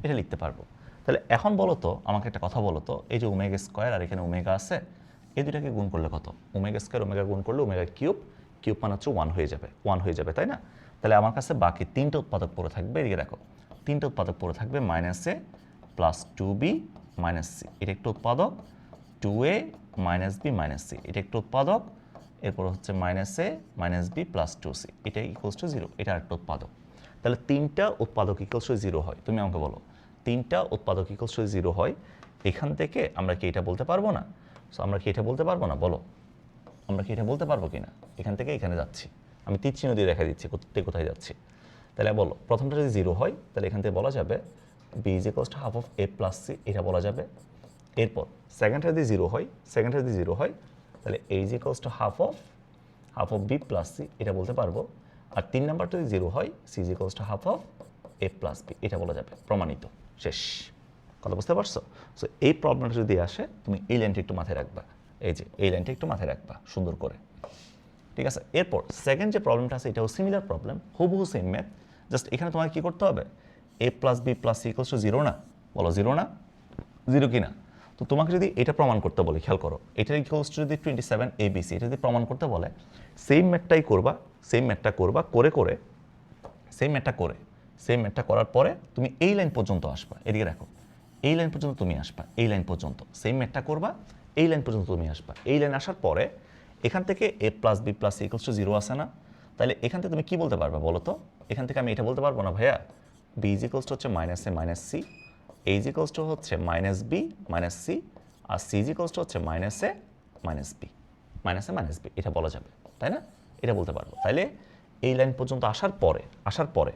এটা লিখতে পারবো। তাহলে এখন বলো তো, আমাকে একটা কথা বলো তো, এই যে ওমেগা স্কয়ার আর এখানে ওমেগা আছে, এই দুটাকে গুণ করলে কত? ওমেগা স্কয়ার ওমেগা গুণ করলে ওমেগা কিউব মানে হচ্ছে 1 হয়ে যাবে, তাই না? তাহলে আমার কাছে বাকি 3টা উৎপাদক পড়ে থাকবে, এদিকে দেখো 3টা উৎপাদক পড়ে থাকবে minus a plus 2b minus C, এটা একটু উৎপাদক, 2a minus b minus C, এটা একটু উৎপাদক, এরপর হচ্ছে minus a minus b plus 2c, এটা ইকুয়ালস টু 0, এটা একটা উৎপাদক। তাহলে 3টা উৎপাদক ইকুয়ালস টু 0 হয়, তুমি আমাকে বলো 3টা উৎপাদক ইকুয়ালস টু 0 হয়, এখান থেকে আমরা কি এটা বলতে পারবো না? সো আমরা কি এটা বলতে পারবো না বলো? আমরা কি এটা বলতে পারবো কি না? এখান থেকে এখানে যাচ্ছি, আমি তীর চিহ্ন দিয়ে দেখা দিচ্ছি কোথায় যাচ্ছি। তাহলে বলো, প্রথমটা যদি 0 হয় তাহলে এখান থেকে বলা যাবে b is equals to half of a plus c, এটা বলা যাবে। এরপর সেকেন্ডটা যদি 0 হয় তাহলে a is equals to half of b plus c, এটা বলতে পারবো। আর 3 নাম্বারটা যদি 0 হয় c is equals to half of a plus b, এটা বলা যাবে। প্রমাণিত, শেষ। কথা বুঝতে পারছো? সো এই প্রবলেমটা যদি আসে তুমি এই লাইনটা একটু মাথায় রাখবা, এই যে এই লাইনটা একটু মাথায় রাখবা সুন্দর করে, ঠিক আছে? এরপর সেকেন্ড যে প্রবলেমটা আছে এটাও সিমিলার প্রবলেম, হুবহু সেম ম্যাথ, জাস্ট এখানে তোমাকে কী করতে হবে, a plus b plus c equals to 0 না? বলো 0 না? 0 কি না? তো তোমাকে যদি এটা প্রমাণ করতে বলে, খেয়াল করো, এটার ইকুয়ালস টু যদি 27 ABC, এটা যদি প্রমাণ করতে বলে সেম ম্যাথটা করবা সেম ম্যাথটা করার পরে তুমি এই লাইন পর্যন্ত আসবা, এদিকে দেখো, এই লাইন পর্যন্ত তুমি আসবা, এই লাইন পর্যন্ত সেম ম্যাথটা করবা, এই লাইন পর্যন্ত তুমি আসবা। এই লাইন আসার পরে এখান থেকে a plus b plus c equals to 0 আসে না? তাহলে এখান থেকে তুমি কি বলতে পারবে বলো তো? এখান থেকে আমি এটা বলতে পারবো না ভাইয়া, b ইজ ইকুয়ালস টু হচ্ছে minus a minus c, a is equals to হচ্ছে মাইনাস বি মাইনাস সি, আর সি ইজ ইকুয়ালস টু হচ্ছে মাইনাস এ মাইনাস বি, এটা বলা যাবে, তাই না? এটা বলতে পারবো। তাইলে এই লাইন পর্যন্ত আসার পরে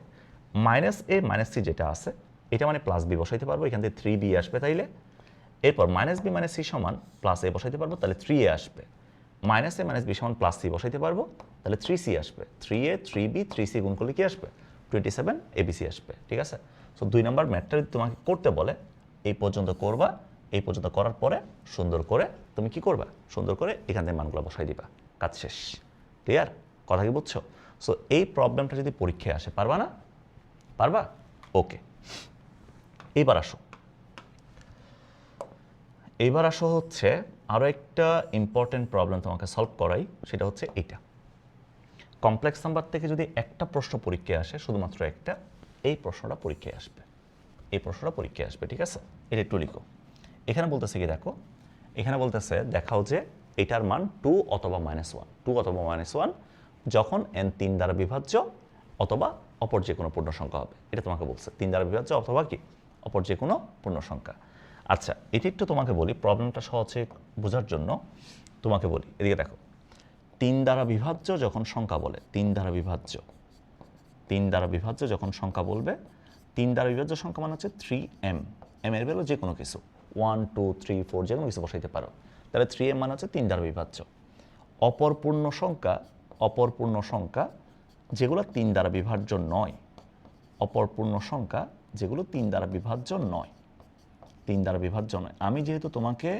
মাইনাস এ মাইনাস সি যেটা আছে এটা মানে প্লাস বি বসাইতে পারবো, এখান থেকে 3b আসবে। তাইলে এরপর মাইনাস বি মাইনাস সি সমান প্লাস এ বসাইতে পারবো, তাহলে 3a আসবে। মাইনাস এ মাইনাস বি সমান প্লাস সি বসাইতে পারবো, তাহলে 3c আসবে। 3a 3b 3c গুণ করলে কি আসবে? 27 ABC আসবে, ঠিক আছে? সো 2 নম্বর ম্যাথটা যদি তোমাকে করতে বলে এই পর্যন্ত করবা, এই পর্যন্ত করার পরে সুন্দর করে তুমি কি করবা? সুন্দর করে এখান থেকে মানগুলো বসাই দিবা, কাজ শেষ। ক্লিয়ার? কথা কি বুঝছো? সো এই প্রবলেমটা যদি পরীক্ষায় আসে পারবা না? পারবা? ওকে, এইবার আসো হচ্ছে আরও একটা ইম্পর্টেন্ট প্রবলেম তোমাকে সলভ করাই, সেটা হচ্ছে এইটা। কমপ্লেক্স নাম্বার থেকে যদি একটা প্রশ্ন পরীক্ষায় আসে, শুধুমাত্র একটা, এই প্রশ্নটা পরীক্ষায় আসবে, ঠিক আছে? এটা একটু লিখো। এখানে বলতেছে কি দেখো, এখানে বলতেছে দেখাও যে এটার মান 2 অথবা -1 যখন n 3 দ্বারা বিভাজ্য অথবা অপর যে কোনো পূর্ণ সংখ্যা হবে। এটা তোমাকে বলছে 3 দ্বারা বিভাজ্য অথবা কি অপর যে কোনো পূর্ণ সংখ্যা। আচ্ছা, এটি একটু তোমাকে বলি প্রবলেমটা সহজে বোঝার জন্য তোমাকে বলি, এদিকে দেখো, 3 দ্বারা বিভাজ্য যখন সংখ্যা বলে, 3 দ্বারা বিভাজ্য যখন সংখ্যা বলবে, 3 দ্বারা বিভাজ্য সংখ্যা মানে হচ্ছে 3m, m এর ভ্যালু যে কোনো কিছু 1 2 3 4 যে কোনো কিছু বসাইতে পারো, তাহলে 3m মানে হচ্ছে 3 দ্বারা বিভাজ্য। অপর পূর্ণ সংখ্যা যেগুলো 3 দ্বারা বিভাজ্য নয়, যেগুলো 3 দ্বারা বিভাজ্য নয়, আমি যেহেতু তোমাকে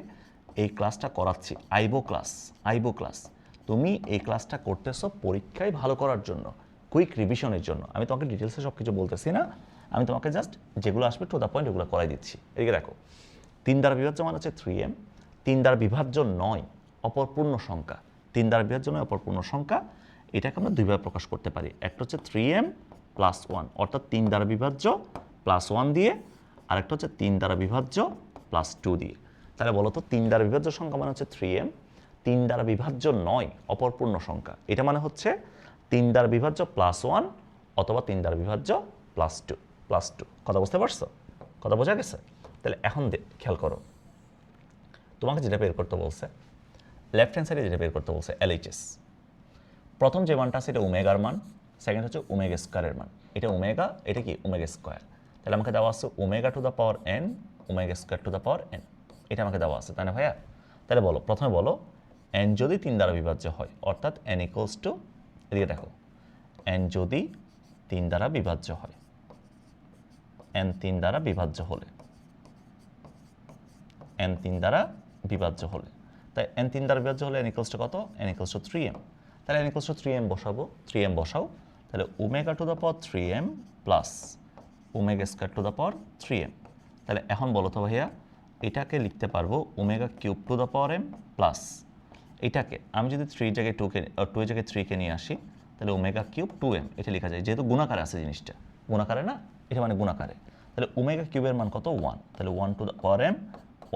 এই ক্লাসটা করাচ্ছি, আইবো ক্লাস, তুমি এই ক্লাসটা করতেছো পরীক্ষায় ভালো করার জন্য, কুইক রিভিশনের জন্য। আমি তোমাকে ডিটেলসে সব কিছু বলতেছি না, আমি তোমাকে জাস্ট যেগুলো আসবে টু দ্য পয়েন্ট ওগুলো করাই দিচ্ছি। এদিকে দেখো, 3 দ্বারা বিভাজ্য মানে হচ্ছে 3m, 3 দ্বারা বিভাজ্য নয় অপর পূর্ণ সংখ্যা, 3 দ্বারা বিভাজ্য নয় অপর পূর্ণ সংখ্যা, এটাকে আমরা দুইভাবে প্রকাশ করতে পারি। একটা হচ্ছে 3m প্লাস 1, অর্থাৎ 3 দ্বারা বিভাজ্য প্লাস 1 দিয়ে, আর একটা হচ্ছে 3 দ্বারা বিভাজ্য প্লাস 2 দিয়ে। তাহলে বলো তো 3 দ্বারা বিভাজ্য সংখ্যা মানে হচ্ছে 3m, 3 দ্বারা বিভাজ্য নয় অপর পূর্ণ সংখ্যা, এটা মানে হচ্ছে 3 দ্বারা বিভাজ্য প্লাস 1 অথবা 3 দ্বারা বিভাজ্য প্লাস 2। কথা বুঝতে পারছো? কথা বোঝা গেছে? তাহলে এখন খেয়াল করো, তোমাকে যেটা বের করতে বলছে, লেফট হ্যান্ড সাইডে যেটা বের করতে বলছে LHS, প্রথম যে মানটা আছে এটা ওমেগার মান, সেকেন্ড হচ্ছে ওমেগা স্কোয়ারের মান। এটা ওমেগা, এটা কি ওমেগা স্কোয়ার। তাহলে আমাকে দেওয়া আছে omega to the power n, omega square two the power n, এটা আমাকে দেওয়া আছে, তাই না ভাইয়া? তাহলে বলো, প্রথমে বলো n যদি 3 দ্বারা বিভাজ্য হয়, অর্থাৎ n ইকুয়ালস টু, এদিকে দেখো, n যদি 3 দ্বারা বিভাজ্য হয়, n 3 দ্বারা বিভাজ্য হলে, তাই n 3 দ্বারা বিভাজ্য হলে n ইকুয়ালস টু কত? n equals to 3m। তাহলে n ইকুয়ালস টু 3m বসাও, তাহলে omega to the power 3m plus omega square two the power 3m। তাহলে এখন বলো তো ভাইয়া, এটাকে লিখতে পারবো omega cube two the power m plus, এটাকে আমি যদি 3 জায়গায় 2 এর জায়গায় 3 কে নিয়ে আসি, তাহলে ওমেগা কিউব 2m, এটা লেখা যায়, যেহেতু গুণাকারে আছে জিনিসটা, গুণাকারে না, এটা মানে গুণাকারে। তাহলে ওমেগা কিউবের মান কত? 1, তাহলে 1 two the power m,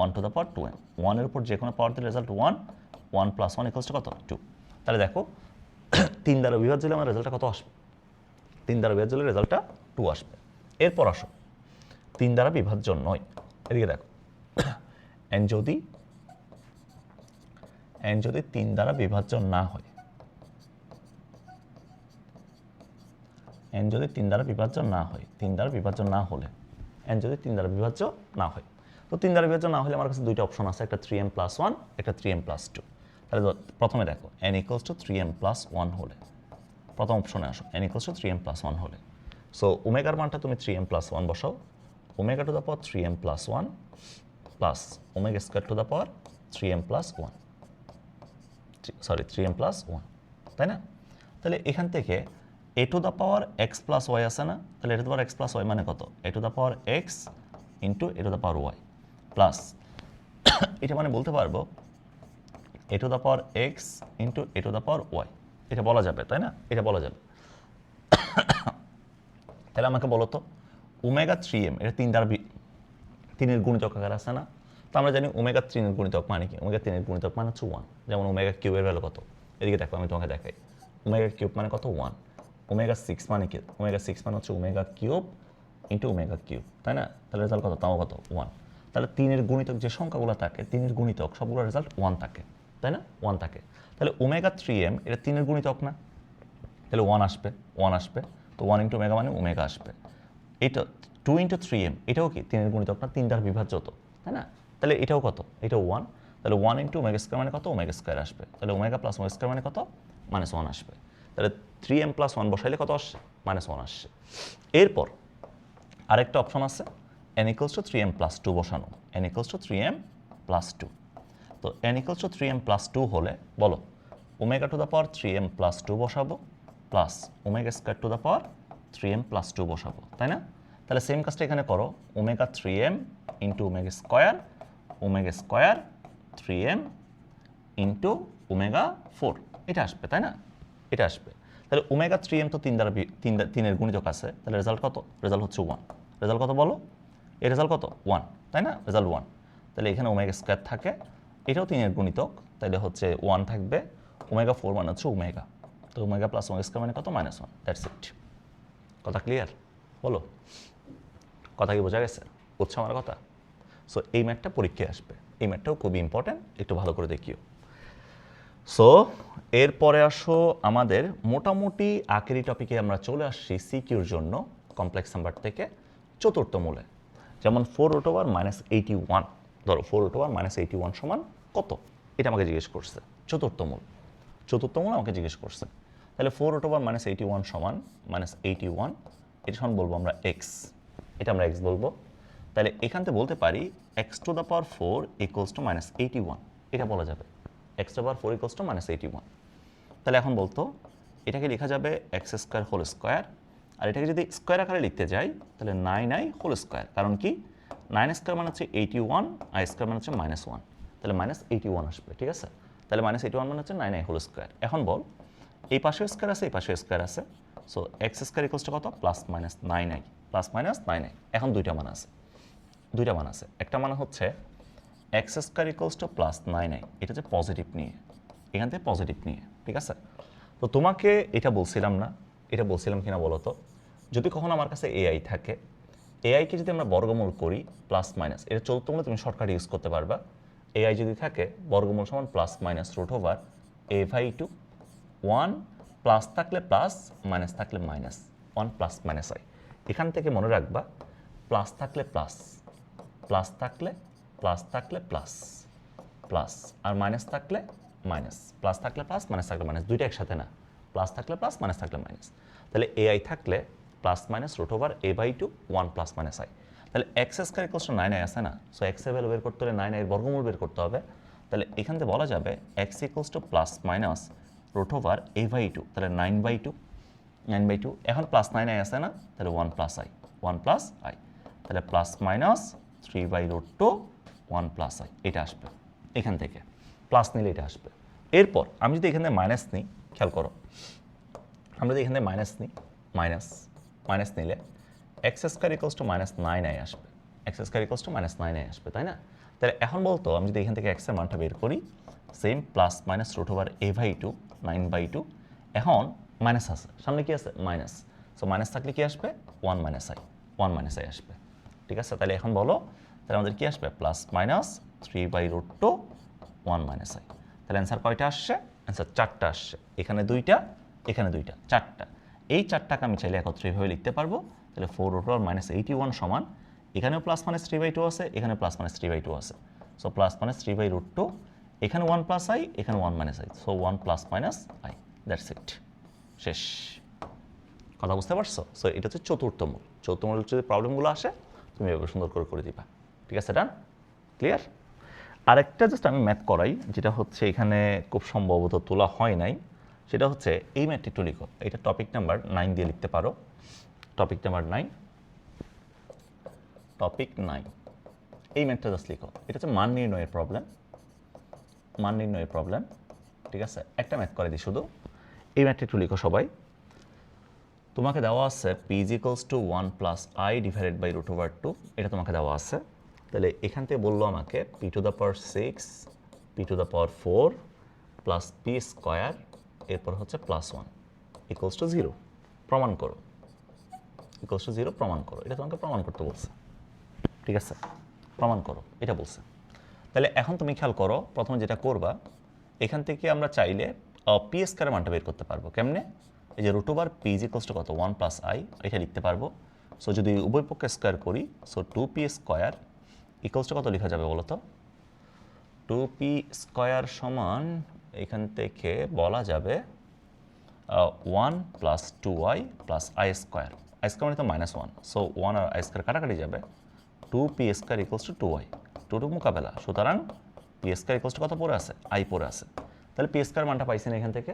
1 two the power 2m, 1 এর উপর যে কোনো পাওয়ার দিলে রেজাল্ট 1 প্লাস 1 ইকুয়ালস টু কত? 2। তাহলে দেখো 3 দ্বারা বিভাজ্য হলে আমার রেজাল্টটা কত আসবে? 3 দ্বারা বিভাজ্য হলে রেজাল্টটা 2 আসবে। এরপর আসো 3 দ্বারা বিভাজ্য নয়, এদিকে দেখো, এন যদি 3 দ্বারা বিভাজ্য না হয়, এন যদি 3 দ্বারা বিভাজ্য না হয়, 3 দ্বারা বিভাজ্য না হলে, এন যদি 3 দ্বারা বিভাজ্য না হয়, তো 3 দ্বারা বিভাজ্য না হলে আমার কাছে দুইটা অপশন আছে, একটা 3m+1, একটা 3m+2। তাহলে প্রথমে দেখো n = 3m+1 হলে, প্রথম অপশনে আসো, n = 3m+1 হলে, সো ওমেগার মানটা তুমি 3m+1 বসাও, omega to the power 3m+1 plus omega square to the power 3m+1, sorry 3m+1, তাই না? তাহলে এখান থেকে a to the power x plus y আছে না, তাহলে a to the power x plus y মানে কত, a to the power x into a to the power y plus এটা মানে বলতে পারবো a to the power x into a to the power y, এটা বলা যাবে, তাই না? এটা বলা যাবে। তাহলে আমাকে বলো তো ওমেগা 3m, এটা 3 দ্বারা 3-এর গুণিতক আকার আছে না, তো আমরা জানি ওমেগা 3-এর গুণিতক মানে কি, ওমেগা 3-এর গুণিতক মানে হচ্ছে 1, যেমন ওমেগা কিউবের ভ্যালু কত, এদিকে দেখো আমি তোমাকে দেখাই, ওমেগা কিউব মানে কত 1, ওমেগা 6 মানে কি, ওমেগা 6 মানে হচ্ছে omega cube into omega cube, তাই না? তাহলে রেজাল্ট কত, তাও কত 1। তাহলে 3-এর গুণিতক যে সংখ্যাগুলো থাকে, 3-এর গুণিতক সবগুলো রেজাল্ট 1 থাকে, তাই না? 1 থাকে। তাহলে ওমেগা 3m এটা 3-এর গুণিতক না, তাহলে 1 আসবে, 1 আসবে, তো 1 ইন্টু ওমেগা মানে ওমেগা আসবে। এটা 2 ইন্টু 3m এটাও কি 3-এর গুণিতক না, 3টার বিভাজ্য তো, তাই না? তাহলে এটাও কত, এটাও 1, তাহলে 1 ইন্টু ওমেগা স্কয়ার মানে কত, ওমেগা স্কয়ার আসবে, তাহলে ওমেগা প্লাস ওমেগা স্কয়ার মানে কত, -1 আসবে। তাহলে 3m+1 বসাইলে কত আসছে, -1 আসছে। এরপর আরেকটা অপশন আছে n = 3m+2 বসানো, n = 3m+2, তো n = 3m+2 হলে বলো omega to the power 3m+2 বসাবো plus omega square to the power 3m+2 বসাবো, তাই না? তাহলে সেম কাজটা এখানে করো, omega 3m into omega square 3m into omega 4, এটা আসবে, তাই না? এটা আসবে। তাহলে ওমেগা 3m তো 3-এর গুণিতক আছে, তাহলে রেজাল্ট কত, রেজাল্ট হচ্ছে 1, রেজাল্ট কত বলো, এর রেজাল্ট কত 1, তাই না? রেজাল্ট 1। তাহলে এখানে ওমেগা স্কয়ার থাকে, এটাও 3-এর গুণিতক, তাহলে হচ্ছে 1 থাকবে, ওমেগা 4 মানে হচ্ছে ওমেগা, তো ওমেগা প্লাস ওমেগা স্কয়ার মানে কত, -1, দ্যাটস ইট। কথা ক্লিয়ার? বলো, কথা কি বোঝা গেছে? বুঝছো আমার কথা? সো এই ম্যাথটা পরীক্ষায় আসবে, এই ম্যাথটাও খুবই ইম্পর্ট্যান্ট, একটু ভালো করে দেখিও। সো এরপরে আসো আমাদের মোটামুটি আখেরি টপিকে আমরা চলে আসছি সিকিউর জন্য, কমপ্লেক্স নাম্বার থেকে চতুর্থ মূলে, যেমন 4√-81, ধরো 4√-81 সমান কত, এটা আমাকে জিজ্ঞেস করছে, চতুর্থ মূল আমাকে জিজ্ঞেস করছে। তাহলে 4√-81 সমান -81, এটা সমান বলবো আমরা x, এটা আমরা x বলবো। তাহলে এখান থেকে বলতে পারি x⁴ = -81, এটা বলা যাবে, x⁴ = -81। তাহলে এখন বলতো এটাকে লেখা যাবে x² আর এটাকে যদি স্কোয়ার আকারে লিখতে যাই তাহলে 9i², কারণ কি 9² মানে হচ্ছে 81 আর স্কোয়ার মানে হচ্ছে -1, তাহলে -81 আসবে, ঠিক আছে? তাহলে -81 মানে হচ্ছে 9i²। এখন বল এই পাশে স্কোয়ার আছে, এই পাশে স্কোয়ার আছে, সো x² কত, +-9i, +-9i। এখন দুইটা মান আছে, একটা মান হচ্ছে x² +9i, এটা হচ্ছে পজিটিভ নিয়ে, এখান থেকে পজিটিভ নিয়ে, ঠিক আছে? তো তোমাকে এটা বলছিলাম না, এটা বলছিলাম কিনা বলো তো, যদি কখনো আমার কাছে ai থাকে, ai কে যদি আমরা বর্গমূল করি প্লাস মাইনাস, এটা চতুর্থমূলে তুমি শর্টকাট ইউজ করতে পারবা, ai যদি থাকে বর্গমূল সমান +-√a/2, 1 প্লাস থাকলে প্লাস, মাইনাস থাকলে মাইনাস, 1 +-i। এখান থেকে মনে রাখবা প্লাস থাকলে প্লাস, প্লাস থাকলে প্লাস, আর মাইনাস থাকলে মাইনাস, প্লাস থাকলে প্লাস, মাইনাস থাকলে মাইনাস, দুইটা একসাথে না, প্লাস থাকলে প্লাস, মাইনাস থাকলে মাইনাস। তাহলে ai থাকলে +-√a/2, 1 +-i। তাহলে x² = 9i আছে না, সো x এর ভ্যালু বের করতে হলে 9i এর বর্গমূল বের করতে হবে। তাহলে এখান থেকে বলা যাবে x = +-√a/2, তাহলে 9/2, এখন +9i আছে না, তাহলে 1 +i, তাহলে +-3/√2, 1 +i, এটা আসবে এখান থেকে, প্লাস নিলে এটা আসবে। এরপর আমি যদি এখানে মাইনাস নিই, খেয়াল করো, আমরা যদি এখানে মাইনাস নিই, মাইনাস নিলে x² = -9i আসবে, x² = -9i আসবে, তাই না? তাহলে এখন বলতো আমি যদি এখান থেকে x এর মানটা বের করি, সেম +-√a/2, 9/2, এখন মাইনাস আছে, সামনে কি আছে, মাইনাস, সো মাইনাস থাকলে কি আসবে, 1 - i আসবে, ঠিক আছে? তাহলে এখন বলো, তাহলে আমাদের কি আসবে, +-, 3/√2 1 - i। তাহলে অ্যান্সার কয়টা আসছে? অ্যান্সার 4টা আসছে। এখানে 2টা, এখানে 2টা, 4টা। এই 4টাকে আমি চাইলে একত্রে এভাবে লিখতে পারবো। তাহলে 4√1 - 81 সমান, এখানেও +-3/2 আছে, এখানে +-3/2 আছে। সো +-3/√2, এখানে 1 + i, এখানে 1 - i। So 1 + - i, that's it, শেষ। কথা বুঝতে পারছো? সো এটা হচ্ছে চতুর্থ মূল। চতুর্থ মূলের যদি প্রবলেমগুলো আসে তুমি এভাবে সুন্দর করে দিবা। ঠিক আছে, ডান, ক্লিয়ার? আরেকটা জাস্ট আমি ম্যাথ করাই, যেটা হচ্ছে এখানে খুব সম্ভবত তোলা হয় নাই। সেটা হচ্ছে এই ম্যাথটি একটু লিখো। এটা টপিক নাম্বার 9 দিয়ে লিখতে পারো। টপিক নাম্বার 9, টপিক 9, এই ম্যাথটা জাস্ট লিখো। এটা হচ্ছে মান নির্ণয়ের প্রবলেম, মান নির্ণয়ের প্রবলেম। ঠিক আছে, একটা ম্যাথ করে দিই শুধু। এই ম্যাথটা একটু লিখো সবাই। তোমাকে দেওয়া আছে p = 1 + i /√2, এটা তোমাকে দেওয়া আছে। তাহলে এখান থেকে বললো আমাকে p⁴ p⁴ + p², এরপর হচ্ছে +1 = 0 প্রমাণ করো, =0 প্রমাণ করো। এটা তোমাকে প্রমাণ করতে বলছে। ঠিক আছে, প্রমাণ করো এটা বলছে। তাহলে এখন তুমি খেয়াল করো, প্রথমে যেটা করবা, এখান থেকে আমরা চাইলে p² এর মানটা বের করতে পারবো। কেমনে? এই যে √p = কত? 1 + i, এটা লিখতে পারবো। সো যদি উভয় পক্ষে স্কোয়ার করি, সো 2p² = কত লেখা যাবে বলো তো? 2p² সমান এখান থেকে বলা যাবে 1 + 2i + i²। i² মানে তো -1, সো 1 আর i² কাটাকাটি যাবে। 2p² = 2i, 2 মোকাবেলা। সুতরাং p² = কত পড়ে আছে? i পড়ে আছে। তাহলে p² মানটা পাইছি না এখান থেকে।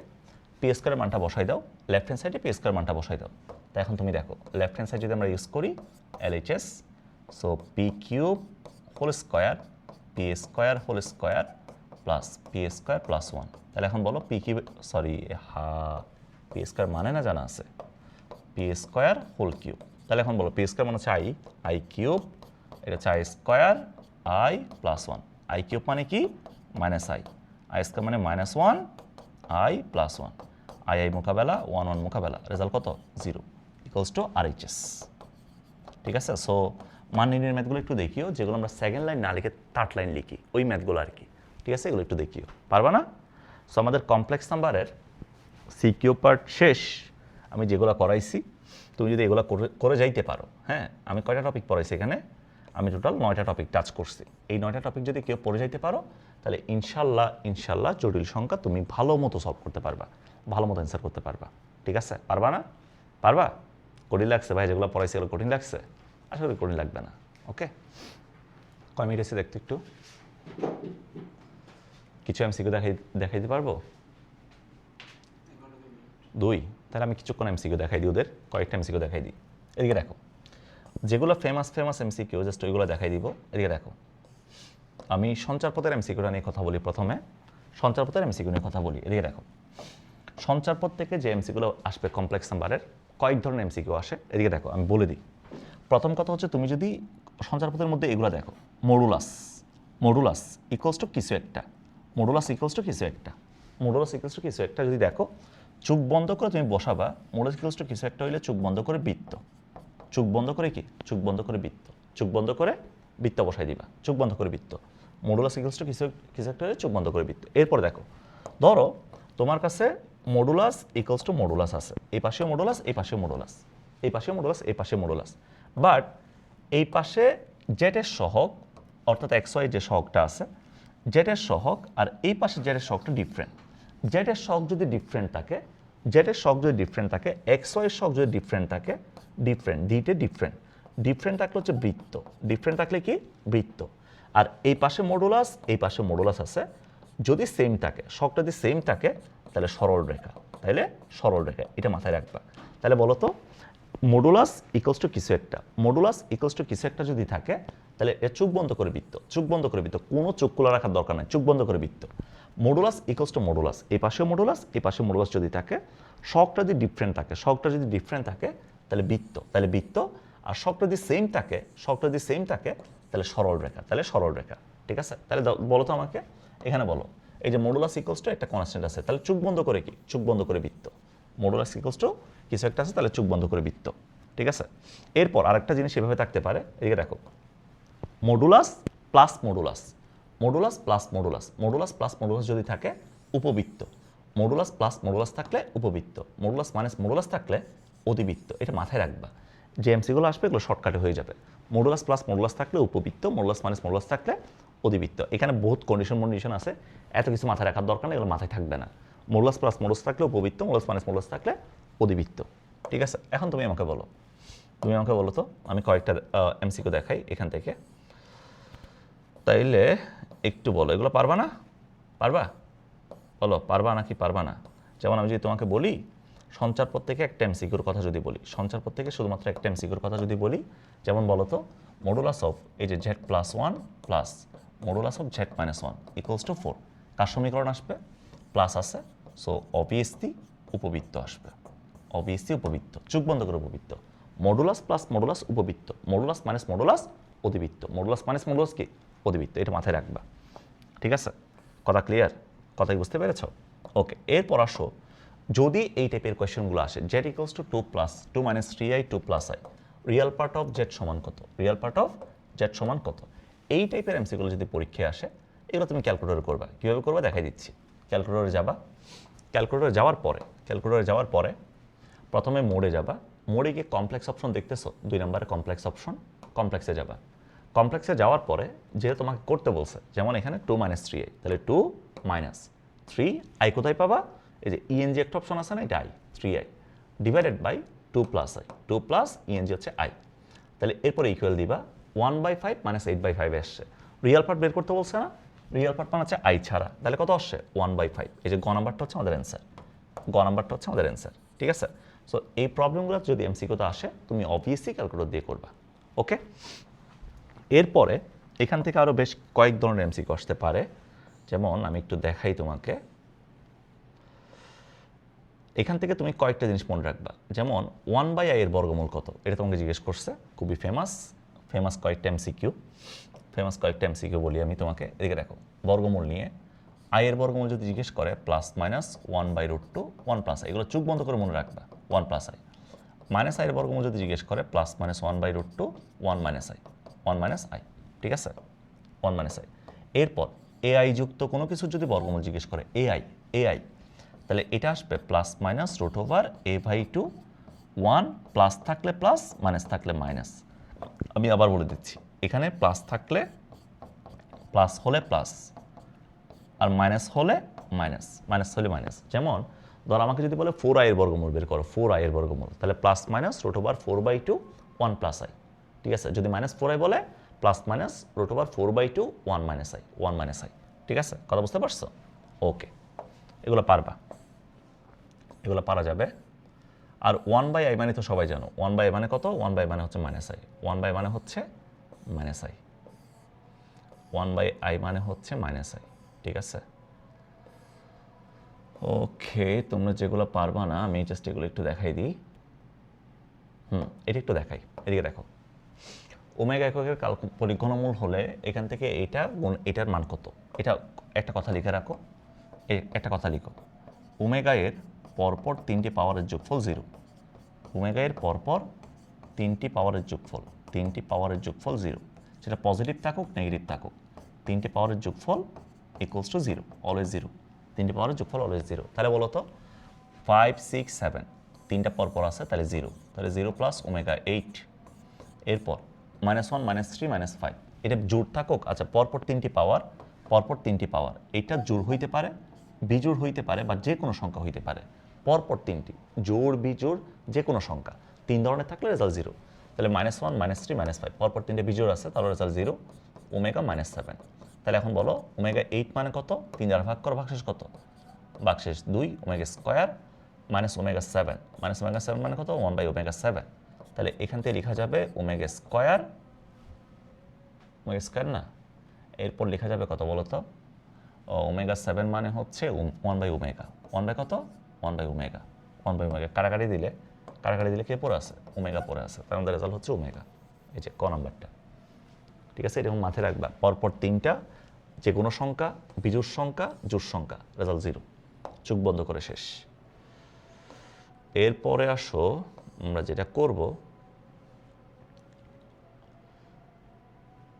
p² মানটা বসাই দাও, লেফট হ্যান্ড সাইডে p² মানটা বসাই দাও। তাই এখন তুমি দেখো, লেফট হ্যান্ড সাইড যদি আমরা ইউজ করি LHS, so p³ whole square p² plus p² + 1। তাহলে এখন বলো p² মানে না জানা আছে, p² হোল কিউব। তাহলে এখন বলো p² মানে হচ্ছে i³ এটা হচ্ছে i², i + 1। i³ মানে কি? -i, i² মানে -1, i + 1, i মোকাবেলা, 1 1 মোকাবেলা, রেজাল্ট কত? 0 = RHS। ঠিক আছে, সো মান নির্ণয়ের ম্যাথগুলো একটু দেখিও, যেগুলো আমরা সেকেন্ড লাইন না লিখে থার্ড লাইন লিখি, ওই ম্যাথগুলো আর কি। ঠিক আছে, এগুলো একটু দেখিও, পারবা না? সো আমাদের কমপ্লেক্স নাম্বারের সিকিউ পার্ট শেষ। আমি যেগুলো করাইছি তুমি যদি এগুলো করে যাইতে পারো, হ্যাঁ, আমি কয়টা টপিক পড়াইছি এখানে? আমি টোটাল 9টা টপিক টাচ করছি। এই 9টা টপিক যদি কেউ পড়ে যাইতে পারো, তাহলে ইনশাল্লাহ জটিল সংখ্যা তুমি ভালো মতো সলভ করতে পারবা, ভালো মতো অ্যান্সার করতে পারবা। ঠিক আছে, পারবা না? পারবা? কঠিন লাগছে ভাই যেগুলো পড়াইছি এগুলো কঠিন লাগছে? আশা করি কঠিন লাগবে না। ওকে, কয় মিনিট এসে দেখতে একটু, কিছু এমসিকিউ দেখাই দিতে পারবো? 2, তাহলে আমি কিছুক্ষণ এমসিকিউ দেখাই দিই, ওদের কয়েকটা এমসিকিউ দেখাই দিই। এদিকে দেখো, যেগুলো ফেমাস এমসিকিউ জাস্ট ওইগুলো দেখাই দিব। এদিকে দেখো, আমি সঞ্চারপথের এমসিকিউটা নিয়ে কথা বলি। প্রথমে সঞ্চারপথের এমসিকিউ নিয়ে কথা বলি। এদিকে দেখো, সঞ্চারপথ থেকে যে এমসিকিউগুলো আসবে কমপ্লেক্স নাম্বারের, কয়েক ধরনের এমসিকিউ আসে। এদিকে দেখো, আমি বলে দিই। প্রথম কথা হচ্ছে, তুমি যদি সঞ্চারপথের মধ্যে এগুলো দেখো, মডুলাস ইকুয়ালস টু কিছু একটা, মডুলাস ইকুয়ালস টু কিছু একটা যদি দেখো, চোখ বন্ধ করে তুমি বসাবা, মডুলাস ইকুয়ালস টু কিছু একটা হইলে চোখ বন্ধ করে বৃত্ত, চোখ বন্ধ করে কি? চোখ বন্ধ করে বৃত্ত, চোখ বন্ধ করে বৃত্ত বসাই দিবা, চোখ বন্ধ করে বৃত্ত। মডুলাস ইকুয়ালস টু কিছু একটা হলে চোখ বন্ধ করে বৃত্ত। এরপর দেখো, ধরো তোমার কাছে মডুলাস ইকুয়ালস টু মডুলাস আছে, এই পাশেও মডুলাস, এই পাশেও মডুলাস, এই পাশেও মডুলাস, এই পাশে মডুলাস, বাট এই পাশে জেটের সহগ, অর্থাৎ XY যে সহগটা আছে জেটের সহগ, আর এই পাশে জেটের সহগটা ডিফারেন্ট। জেটের সহগ যদি ডিফারেন্ট থাকে, XY এর সহগ যদি ডিফারেন্ট থাকে, ডিফারেন্ট থাকলে হচ্ছে বৃত্ত, ডিফারেন্ট থাকলে কি? বৃত্ত। আর এই পাশে মডুলাস আছে, যদি সেম থাকে, সহগটা যদি সেম থাকে, তাহলে সরল রেখা, এটা মাথায় রাখবা। তাহলে বলো তো, মডুলাস ইকুয়ালস টু কিছু একটা যদি থাকে, তাহলে এ চোখ বন্ধ করে বৃত্ত, কোনো চোখ খোলা রাখার দরকার নাই, চোখ বন্ধ করে বৃত্ত। মডুলাস ইকুয়ালস টু মডুলাস, এই পাশে মডুলাস যদি থাকে, সহগটা যদি ডিফারেন্ট থাকে, তাহলে বৃত্ত, আর সহগটা যদি সেম থাকে, তাহলে সরল রেখা। ঠিক আছে, তাহলে বলো তো আমাকে, এখানে বলো, এই যে মডুলাস ইকুয়ালস টু একটা কনস্ট্যান্ট আছে, তাহলে চোখ বন্ধ করে কি? চোখ বন্ধ করে বৃত্ত। মডুলাস ইকুয়ালস টু কিছু একটা আছে, তাহলে চোখ বন্ধ করে বৃত্ত। ঠিক আছে, এরপর আরেকটা জিনিস এভাবে থাকতে পারে। এদিকে দেখো, modulus plus modulus plus modulus, modulus plus modulus যদি থাকে উপবৃত্ত, মডুলাস প্লাস মডুলাস থাকলে উপবৃত্ত, মডুলাস মাইনাস মডুলাস থাকলে অতিবৃত্ত। এটা মাথায় রাখবা, যে এমসিগুলো আসবে এগুলো শর্টকাটে হয়ে যাবে। মডুলাস প্লাস মডুলাস থাকলে উপবৃত্ত, মডুলাস মাইনাস মডুলাস থাকলে অতিবৃত্ত। এখানে বহুত কন্ডিশন আছে, এত কিছু মাথায় রাখার দরকার নেই, এগুলো মাথায় থাকবে না। মডুলাস প্লাস মডুলাস থাকলে উপবৃত্ত, মডুলাস মাইনাস মডুলাস থাকলে অতিবৃত্ত। ঠিক আছে, এখন তুমি আমাকে বলো তো, আমি কয়েকটা এমসিকিউ দেখাই এখান থেকে, তাইলে একটু বলো এগুলো পারবা না? পারবা? বলো পারবা নাকি পারবা না? যেমন আমি যদি তোমাকে বলি সঞ্চার পদ থেকে একটা এমসিকিউর কথা যদি বলি, সঞ্চার পদ থেকে শুধুমাত্র একটা এমসিকিউর কথা যদি বলি, যেমন বলো তো মডুলাস অফ এই যে z+1 plus modulus of z-1 equals to 4, কার সমীকরণ আসবে? প্লাস আছে, সো অবভিয়াসলি উপবৃত্ত আসবে, অবভিয়াসলি উপবৃত্ত, চোখ বন্ধ করে উপবৃত্ত। মডুলাস প্লাস মডুলাস উপবৃত্ত, মডুলাস মাইনাস মডুলাস অতিবৃত্ত, মডুলাস মাইনাস মডুলাস কি? অতিবৃত্ত। এটা মাথায় রাখবা, ঠিক আছে? কথা ক্লিয়ার? কথাই বুঝতে পেরেছ? ওকে, এরপর আসো, যদি এই টাইপের কোয়েশ্চেনগুলো আসে z equals to 2 plus 2 minus 3i 2 plus i, real part of z সমান কত? রিয়েল পার্ট অফ z সমান কত? এই টাইপের এমসিগুলো যদি পরীক্ষায় আসে, এগুলো তুমি ক্যালকুলেটর করবা। কীভাবে করবা দেখাই দিচ্ছি। ক্যালকুলেটরে যাবা, ক্যালকুলেটরে যাওয়ার পরে প্রথমে মোডে যাবা, মোডে গিয়ে কমপ্লেক্স অপশন দেখতেছো, 2 নম্বরে কমপ্লেক্স অপশন, কমপ্লেক্সে যাবা। কমপ্লেক্সে যাওয়ার পরে যে তোমাকে করতে বলছে, যেমন এখানে 2 মাইনাস 3i, তাহলে 2 মাইনাস 3i কোথায় পাবা? এই যে ইএনজি একটা অপশন আছে না, এটা i, 3i divided by 2 plus i, 2 plus ইএনজি হচ্ছে i। তাহলে এরপরে ইকুয়াল দিবা 1/5 মাইনাস 8/5 আসছে। রিয়াল পার্ট বের করতে বলছে না, রিয়াল পার্ট মানে হচ্ছে i ছাড়া, তাহলে কত আসছে? 1/5। এই যে গ নাম্বারটা হচ্ছে আমাদের অ্যান্সার, গ নাম্বারটা হচ্ছে আমাদের অ্যান্সার, ঠিক আছে? সো এই প্রবলেমগুলো যদি এমসিকিউতে আসে, তুমি অবভিয়াসলি ক্যালকুলেটর দিয়ে করবা। ওকে, এরপরে এখান থেকে আরও বেশ কয়েক ধরনের এমসিকিউ আসতে পারে, যেমন আমি একটু দেখাই তোমাকে। এখান থেকে তুমি কয়েকটা জিনিস মনে রাখবা, যেমন 1/i এর বর্গমূল কত? এটা তোমাকে জিজ্ঞেস করছে, খুবই ফেমাস কয়েকটা এমসিকিউ বলি আমি তোমাকে। এদিকে দেখো, বর্গমূল নিয়ে i এর বর্গমূল যদি জিজ্ঞেস করে প্লাস মাইনাস 1/√2 1 প্লাস i, এগুলো চোখ বন্ধ করে মনে রাখবা, 1 প্লাস i। মাইনাস i এর বর্গমূল যদি জিজ্ঞেস করে plus minus 1/√2 1 minus i, 1 minus i, ঠিক আছে? 1 মাইনাস i। এরপর ai যুক্ত কোনো কিছু যদি বর্গমূল জিজ্ঞেস করে ai, তাহলে এটা আসবে প্লাস মাইনাস √a/2 1, প্লাস থাকলে প্লাস, মাইনাস থাকলে মাইনাস। আমি আবার বলে দিচ্ছি, এখানে প্লাস থাকলে প্লাস হলে প্লাস, আর মাইনাস হলে মাইনাস। যেমন ধর আমাকে যদি বলে 4i এর বর্গমূল বের করো, 4i এর বর্গমূল, তাহলে প্লাস মাইনাস √4/2 1 প্লাস i, ঠিক আছে? যদি মাইনাস 4i বলে, প্লাস মাইনাস √4/2 1 মাইনাস i, ঠিক আছে? কথা বুঝতে পারছো? ওকে, এগুলো পারবা, এগুলো পারা যাবে। আর 1/i মানে তো সবাই জানো, 1/i মানে কত? 1/i মানে হচ্ছে মাইনাস i, 1/i মানে হচ্ছে মাইনাস i, 1/i মানে হচ্ছে মাইনাস i, ঠিক আছে? ওকে, তোমরা যেগুলো পারবা না আমি জাস্ট এগুলো একটু দেখাই দিই। এটা একটু দেখাই, এদিকে দেখো। ওমেগা এককের পরিঘনমূল হলে এখান থেকে এইটা গুণ এটার মান কত? এটা একটা কথা লিখে রাখো, একটা কথা লিখো, ওমেগা এর পরপর 3টি পাওয়ারের যোগফল 0। ওমেগা এর পরপর 3টি পাওয়ারের যোগফল 0, সেটা পজিটিভ থাকুক নেগেটিভ থাকুক, 3টি পাওয়ারের যোগফল ইকুয়ালস টু 0, অলওয়েজ 0। 3টি পাওয়ারের যোগফল অলওয়েজ 0। তাহলে বলো তো 5 6 7, 3টা পরপর আছে, তাহলে 0, তাহলে 0 প্লাস ওমেগা 8। এরপর -1 -3 -5, এটা জোড় থাকুক। আচ্ছা, পরপর 3টি পাওয়ার, এটা জোড় হইতে পারে, বিজোড় হইতে পারে, বা যে কোনো সংখ্যা হইতে পারে। পরপর 3টি জোড় বিজোড় যে কোনো সংখ্যা 3 ধরনের থাকলে রেজাল্ট 0। তাহলে -1 -3 -5, পরপর 3টে বিজোড় আছে, তাহলে রেজাল্ট 0, ওমেগা -7। তাহলে এখন বলো ওমেগা 8 মানে কত? 3 দ্বারা ভাগ করো, ভাগশেষ কত? ভাগশেষ 2, ওমেগা স্কোয়ার মাইনাস ওমেগা 7, মানে কত? 1/ওমেগা 7। তাহলে এখান থেকে লেখা যাবে ওমেগা স্কোয়ার না, এরপর লেখা যাবে কত বলো তো? ওমেগা 7 মানে হচ্ছে 1/ওমেগা, 1 কত? 1/ওমেগা, 1/ওমেগা। কাটাকাটি দিলে কে পড়ে আছে? ওমেগা পড়ে আছে, তার মধ্যে রেজাল্ট হচ্ছে ওমেগা। এই যে ক নাম্বারটা, ঠিক আছে? এরকম মাথায় রাখবা, পরপর 3টা যে কোনো সংখ্যা, বিজোড় সংখ্যা, জোড় সংখ্যা, রেজাল্ট 0, চোখ বন্ধ করে শেষ। এরপরে আসো, আমরা যেটা করব,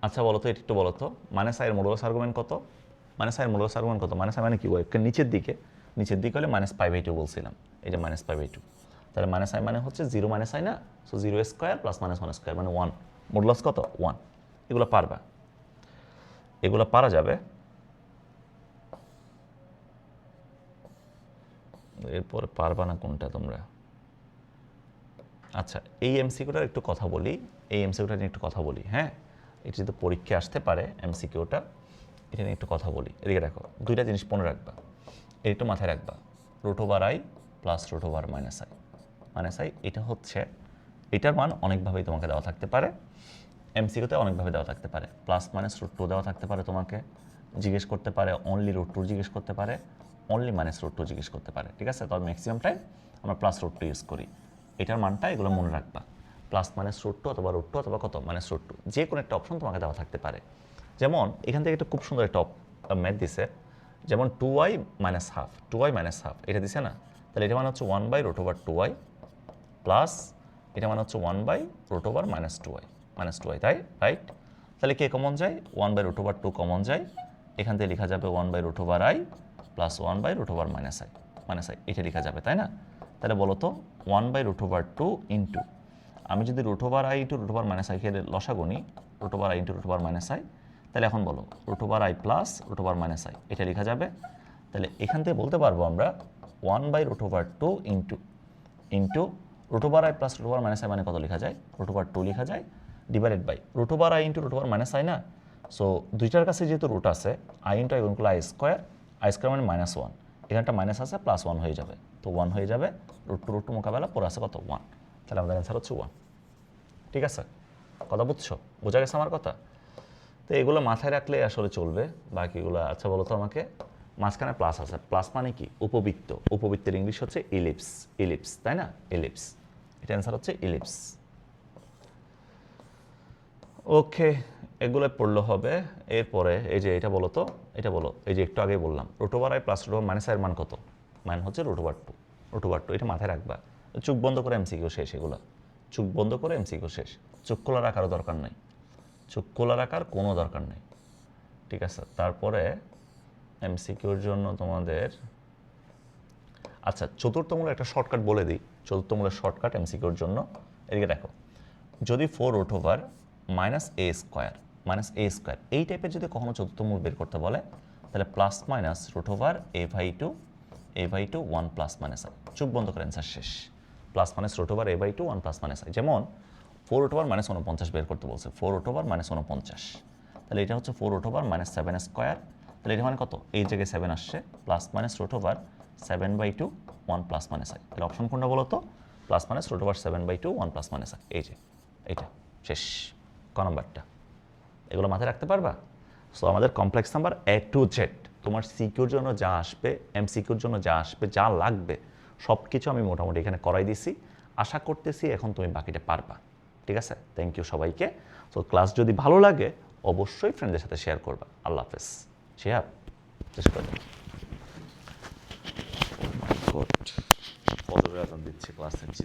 আচ্ছা বলো তো, এটা একটু বলো তো, মাইনাস আই এর মডুলাস আর্গুমেন্ট কত? মাইনাস আই এর মডুলাস আর্গুমেন্ট কত? মাইনাস আই মানে কি, নিচের দিকে, নিচের দিকে হলে -π/2 বলছিলাম, এই যে -π/2। তাহলে মাইনাস আই মানে হচ্ছে 0 মাইনাস আই না, সো 0 স্কোয়ার প্লাস -1 স্কোয়ার মানে 1, মডুলাস কত? 1। এগুলো পারবা, এগুলো পারা যাবে। এরপরে পারবা না কোনটা তোমরা? আচ্ছা, এই এমসিকিউটার একটু কথা বলি, এই এমসিকিউটা নিয়ে একটু কথা বলি, হ্যাঁ, এটা যদি পরীক্ষায় আসতে পারে এমসিকিউটা, এটা নিয়ে একটু কথা বলি। এদিকে দেখো, দুইটা জিনিস মনে রাখবা, এটা একটু মাথায় রাখবা, √i plus √- i, minus I, এটা হচ্ছে, এটার মান অনেকভাবেই তোমাকে দেওয়া থাকতে পারে, এমসিকিউতে অনেকভাবে দেওয়া থাকতে পারে, প্লাস -√2 দেওয়া থাকতে পারে, তোমাকে জিজ্ঞেস করতে পারে, অনলি √2 জিজ্ঞেস করতে পারে, অনলি -√2 জিজ্ঞেস করতে পারে, ঠিক আছে? তবে ম্যাক্সিমাম টাইম আমরা +√2 ইউজ করি। এটার মানটা এগুলো মনে রাখবা, প্লাস -√2 অথবা √2 অথবা কত -√2, যে কোনো একটা অপশন তোমাকে দেওয়া থাকতে পারে। যেমন এখান থেকে একটা খুব সুন্দর একটা ম্যাথ দিছে, যেমন 2y - ½ 2y - ½ এটা দিছে না, তাহলে এটা মানে হচ্ছে 1/√2y প্লাস এটা মানে হচ্ছে 1/√2y -2y, তাই রাইট? তাহলে কে কমন যায়? 1/√2 কমন যায়, এখান থেকে লেখা যাবে 1/√i প্লাস 1/√i, এটা লেখা যাবে, তাই না? তাহলে বলো তো 1/√2 ইন্টু, আমি যদি √i ইন্টু √i কে লসাগু নিই, √i ইন্টু √i, তাহলে এখন বলো √i প্লাস √i, এটা লেখা যাবে। তাহলে এখান থেকে বলতে পারবো আমরা 1/√2 ইন্টু √i প্লাস √i মানে কত লেখা যায়? √2 লেখা যায়, divided by √i into √i না। সো দুইটার কাছে যেহেতু রুট আছে, i ইন্টু i গুণ আই স্কোয়ার মানে -1, এখানটা মাইনাস আছে, +1 হয়ে যাবে, তো 1 হয়ে যাবে, √2 মোকাবেলা পরে আছে কত? 1। তাহলে আমাদের অ্যান্সার হচ্ছে 1, ঠিক আছে? কথা বুঝছো? বোঝা গেছে আমার কথা? তো এগুলো মাথায় রাখলে আসলে চলবে, বাকিগুলো। আচ্ছা বলো তো আমাকে, মাঝখানে প্লাস আছে, প্লাস মানে কি? উপবৃত্ত, উপবৃত্তের ইংলিশ হচ্ছে ইলিপস, ইলিপস, তাই না? ইলিপস, এটা অ্যান্সার হচ্ছে ইলিপস। ওকে, এগুলো পড়লে হবে। এরপরে এই যে এটা বলো তো, এটা বলো, এই যে একটু আগে বললাম √i প্লাস √i এর মান কত? মান হচ্ছে √2, এটা মাথায় রাখবা। চোখ বন্ধ করে এমসিকিউ শেষ, এগুলো চোখ বন্ধ করে এমসিকিউ শেষ, চোখ খোলা রাখারও দরকার নাই, চোখ খোলা রাখার কোনো দরকার নেই, ঠিক আছে? তারপরে এমসিকিউর জন্য তোমাদের, আচ্ছা চতুর্থমূলের একটা শর্টকাট বলে দিই, চতুর্থমূলের শর্টকাট এমসিকিউর জন্য। এদিকে দেখো, যদি 4√a² এই টাইপের যদি কখনো চতুর্থমূল বের করতে বলে, তাহলে plus minus √a/2 1 plus minus I, চোখ বন্ধ করে অ্যান্সার শেষ, plus minus √a/2 1 plus minus I. যেমন 4√-49 বের করতে বলছে, 4√-49, তাহলে এটা হচ্ছে 4√-7², তাহলে এটা মানে কত? এই জায়গায় 7 আসছে, plus minus √7/2 1 plus minus I. তাহলে অপশন কোনটা বলো তো? Plus minus √7/2 1 plus minus I, এই যে এইটা শেষ, ক নাম্বারটা। এগুলো মাথায় রাখতে পারবা? সো আমাদের complex number A to Z, তোমার সিকিউর জন্য যা আসবে, এমসিকিউর জন্য যা আসবে, যা লাগবে সব কিছু আমি মোটামুটি এখানে করাই দিছি। আশা করতেছি এখন তুমি বাকিটা পারবা, ঠিক আছে? থ্যাংক ইউ সবাইকে। সো ক্লাস যদি ভালো লাগে অবশ্যই ফ্রেন্ডদের সাথে শেয়ার করবা। আল্লাহ হাফেজ। শেয়ার শেষ করে ফজরের আজান দিচ্ছে, ক্লাস নিচ্ছি।